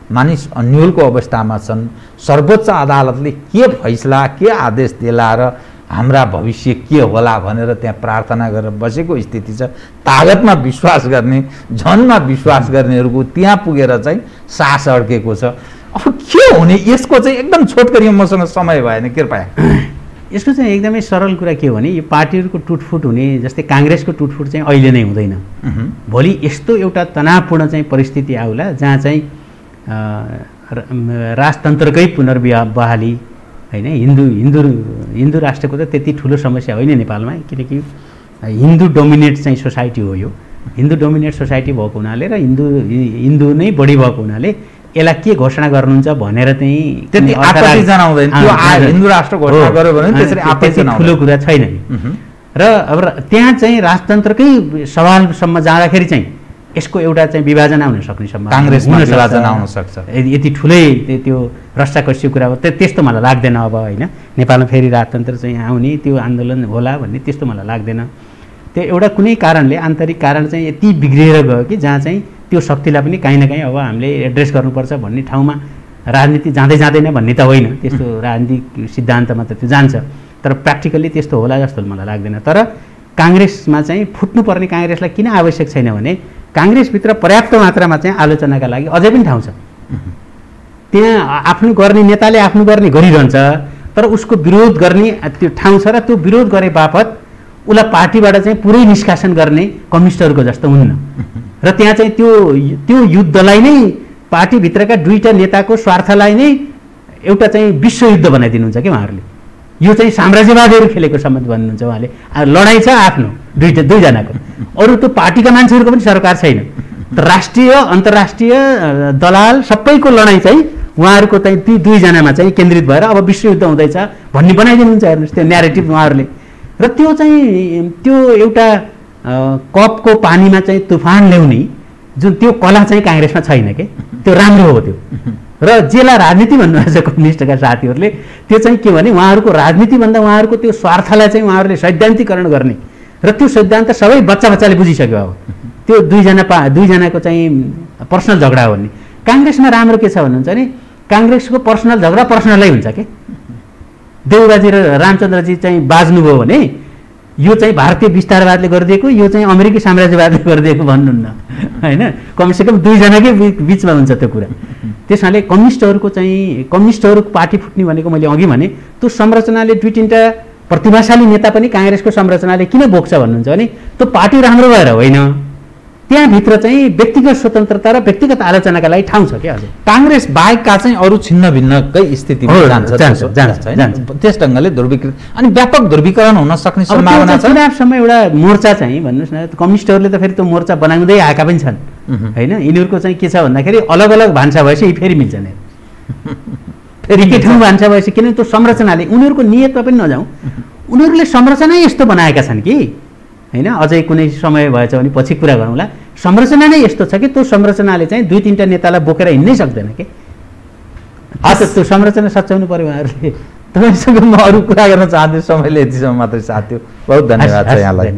मानिस अन्यलको अवस्थामा छन्। सर्वोच्च अदालतले के फैसला, के आदेश दिला र हाम्रा भविष्य के होला भनेर त्यहाँ प्रार्थना गरेर बसेको स्थिति छ। तागतमा विश्वास गर्ने, झनमा विश्वास गर्नेहरूको त्यहाँ पुगेर चाहिँ सास अड्केको छ। अब के हुने यसको चाहिँ एकदम छोटकरी मसँग समय भएन कृपया। यसको चाहिँ एकदमै सरल कुरा के हो भने यो पार्टीहरूको टुटफुट हुने जस्तै काङ्ग्रेसको टुटफुट चाहिँ अहिले नै हुँदैन। भोलि यस्तो एउटा तनावपूर्ण चाहिँ परिस्थिति आउला जहाँ चाहिँ राजतन्त्रकै पुनर्बहाली होइन, हिन्दू राष्ट्रको त त्यति ठुलो समस्या होइन नेपालमा, किनकि हिन्दू डोमिनेट चाहिँ सोसाइटी हो यो। हिन्दू डोमिनेट सोसाइटी भएको हुनाले र हिन्दू नै बढी भएको हुनाले यसलाई के घोषणा गर्नुहुन्छ भनेर चाहिँ त्यति आपत्ति जनाउँदैन। त्यो हिन्दू राष्ट्र घोषणा गर्यो भने त्यसरी आपत्ति जनाउँदैन, ठुलो कुरा छैन। र अब त्यहाँ चाहिँ राजतन्त्रकै सवालसम्म जाँदाखेरि चाहिँ यसको एउटा चाहिँ विभाजन आउन सक्ने सम्भावना, काङ्ग्रेसमा विभाजन आउन सक्छ। यति ठुलै त्यो रस्साकस्सी कुरा हो त्यस्तो मलाई लाग्दैन। अब होइन नेपालमा फेरि राजतन्त्र चाहिँ आउने त्यो आन्दोलन होला भन्ने त्यस्तो मलाई लाग्दैन। त्यो एउटा कुनै कारणले आन्तरिक कारण चाहिँ यति बिग्रिएर गयो कि जहाँ चाहिँ त्यो शक्तिलाई पनि काहीँ न काहीँ अब हामीले एड्रेस गर्नुपर्छ भन्ने ठाउँमा राजनीति जाँदै जाँदैन भन्ने त होइन, त्यस्तो राजनीतिक सिद्धान्तमा त त्यो जान्छ, तर प्र्याक्टिकल्ली त्यस्तो होला जस्तो मलाई लाग्दैन। तर काङ्ग्रेसमा चाहिँ फुट्नुपर्ने काङ्ग्रेसलाई किन आवश्यक छैन भने काङ्ग्रेसभित्र पर्याप्त मात्रामा चाहिँ आलोचनाका लागि अझै पनि ठाउँ छ। त्यहाँ आफ्नो गर्ने नेताले आफ्नो गर्ने गरिरहन्छ, तर उसको विरोध गर्ने त्यो ठाउँ छ र त्यो विरोध गरे बापत उसलाई पार्टीबाट चाहिँ पुरै निष्कासन गर्ने कम्युनिस्टहरूको जस्तो हुन्न। र त्यहाँ चाहिँ त्यो युद्धलाई नै पार्टीभित्रका दुईटा नेताको स्वार्थलाई नै एउटा चाहिँ विश्वयुद्ध बनाइदिनुहुन्छ कि उहाँहरूले। यो चाहिँ साम्राज्यवादीहरू खेलेको सम्बन्ध भन्नुहुन्छ उहाँले। लडाइँ छ आफ्नो दुईजनाको, अरू त्यो पार्टीका मान्छेहरूको पनि सरकार छैन। राष्ट्रिय अन्तर्राष्ट्रिय दलाल सबैको लडाइँ चाहिँ उहाँहरूको चाहिँ ती दुईजनामा चाहिँ केन्द्रित भएर अब विश्वयुद्ध हुँदैछ भन्ने बनाइदिनुहुन्छ हेर्नुहोस् त्यो न्यारेटिभ उहाँहरूले। र त्यो चाहिँ त्यो एउटा कपको पानीमा चाहिँ तुफान ल्याउने जुन त्यो कला चाहिँ काङ्ग्रेसमा छैन के, त्यो राम्रो हो त्यो। र जेला राजनीति भन्नुहुन्छ कम्युनिस्टका साथीहरूले त्यो चाहिँ के भने उहाँहरूको राजनीतिभन्दा उहाँहरूको त्यो स्वार्थलाई चाहिँ उहाँहरूले सैद्धान्तिकरण गर्ने र त्यो सिद्धान्त सबै बच्चाले बुझिसक्यो। अब त्यो दुईजनाको चाहिँ पर्सनल झगडा हो भन्ने। काङ्ग्रेसमा राम्रो के छ भन्नुहुन्छ भने काङ्ग्रेसको पर्सनल झगडा पर्सनलै हुन्छ के। देउबाजी र रामचन्द्रजी चाहिँ बाज्नुभयो भने यो चाहिँ भारतीय विस्तारवादले गरिदिएको, यो चाहिँ अमेरिकी साम्राज्यवादले गरिदिएको भन्नुहुन्न होइन, कमसेकम दुईजनाकै बिचमा हुन्छ त्यो कुरा। त्यसैले कम्युनिस्टहरूको पार्टी फुट्ने भनेको मैले अघि भने त्यो संरचनाले दुई तिनवटा प्रतिभाशाली नेता पनि काङ्ग्रेसको संरचनाले किन बोक्छ भन्नुहुन्छ भने त्यो पार्टी राम्रो भएर होइन, त्यहाँभित्र चाहिँ व्यक्तिगत स्वतन्त्रता र व्यक्तिगत आलोचनाका लागि ठाउँ छ क्या। हजुर काङ्ग्रेस बाहेकका चाहिँ अरू छिन्न भिन्नकै स्थितिमा जान्छ त्यस ढङ्गले ध्रुवीकृत अनि व्यापक ध्रुवीकरण हुन सक्ने सम्भावना छ। चुनावसम्म एउटा मोर्चा चाहिँ भन्नुहोस् न, कम्युनिस्टहरूले त फेरि त्यो मोर्चा बनाउँदै आएका पनि छन् होइन। यिनीहरूको चाहिँ के छ भन्दाखेरि अलग अलग भान्सा भएपछि फेरि मिल्छन्, फेरि के ठाउँ भान्सा भएपछि, किनभने त्यो संरचनाले उनीहरूको नियतमा पनि नजाउँ, उनीहरूले संरचना यस्तो बनाएका छन् कि होइन। अझै कुनै समय भएछ भने पछि कुरा गरौँला। संरचना नै यस्तो छ कि त्यो संरचनाले चाहिँ दुई तिनवटा नेतालाई बोकेर हिँड्नै सक्दैन कि। त्यो संरचना सच्याउनु पर्यो उहाँहरूले। तपाईँसँग म अरू कुरा गर्न चाहन्छु, समयले यतिसम्म मात्रै साथ थियो। बहुत धन्यवाद छ यहाँलाई।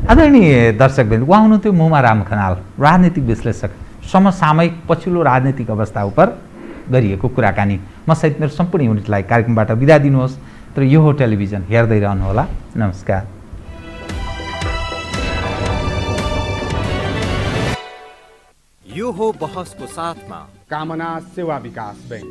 आदरणीय दर्शकवृन्द, उहाँ हुनुहुन्थ्यो मुमा राम खनाल, राजनीतिक विश्लेषक। समसामयिक पछिल्लो राजनीतिक अवस्था उप गरिएको कुराकानी। म सहित मेरो सम्पूर्ण युनिटलाई कार्यक्रमबाट बिदा दिनुहोस्, तर यो हो टेलिभिजन, हेर्दै रहनुहोला। नमस्कार। यो हो बहसको साथमा कामना सेवा विकास बैंक,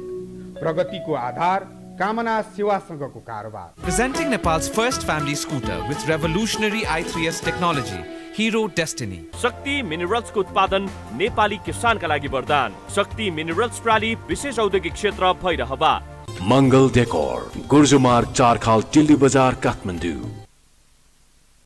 प्रगतिको आधार कामना सेवासँगको कारोबार। Presenting Nepal's first family scooter with revolutionary i3s technology, Hero Destiny. शक्ति मिनरल्सको उत्पादन नेपाली किसानका लागि वरदान। शक्ति मिनरल्स प्रणाली विशेष औद्योगिक क्षेत्र भैरहवा। मङ्गल डेकोर, गुर्जुमार्ग 4 खाल टिल्ली बजार काठमाडौँ।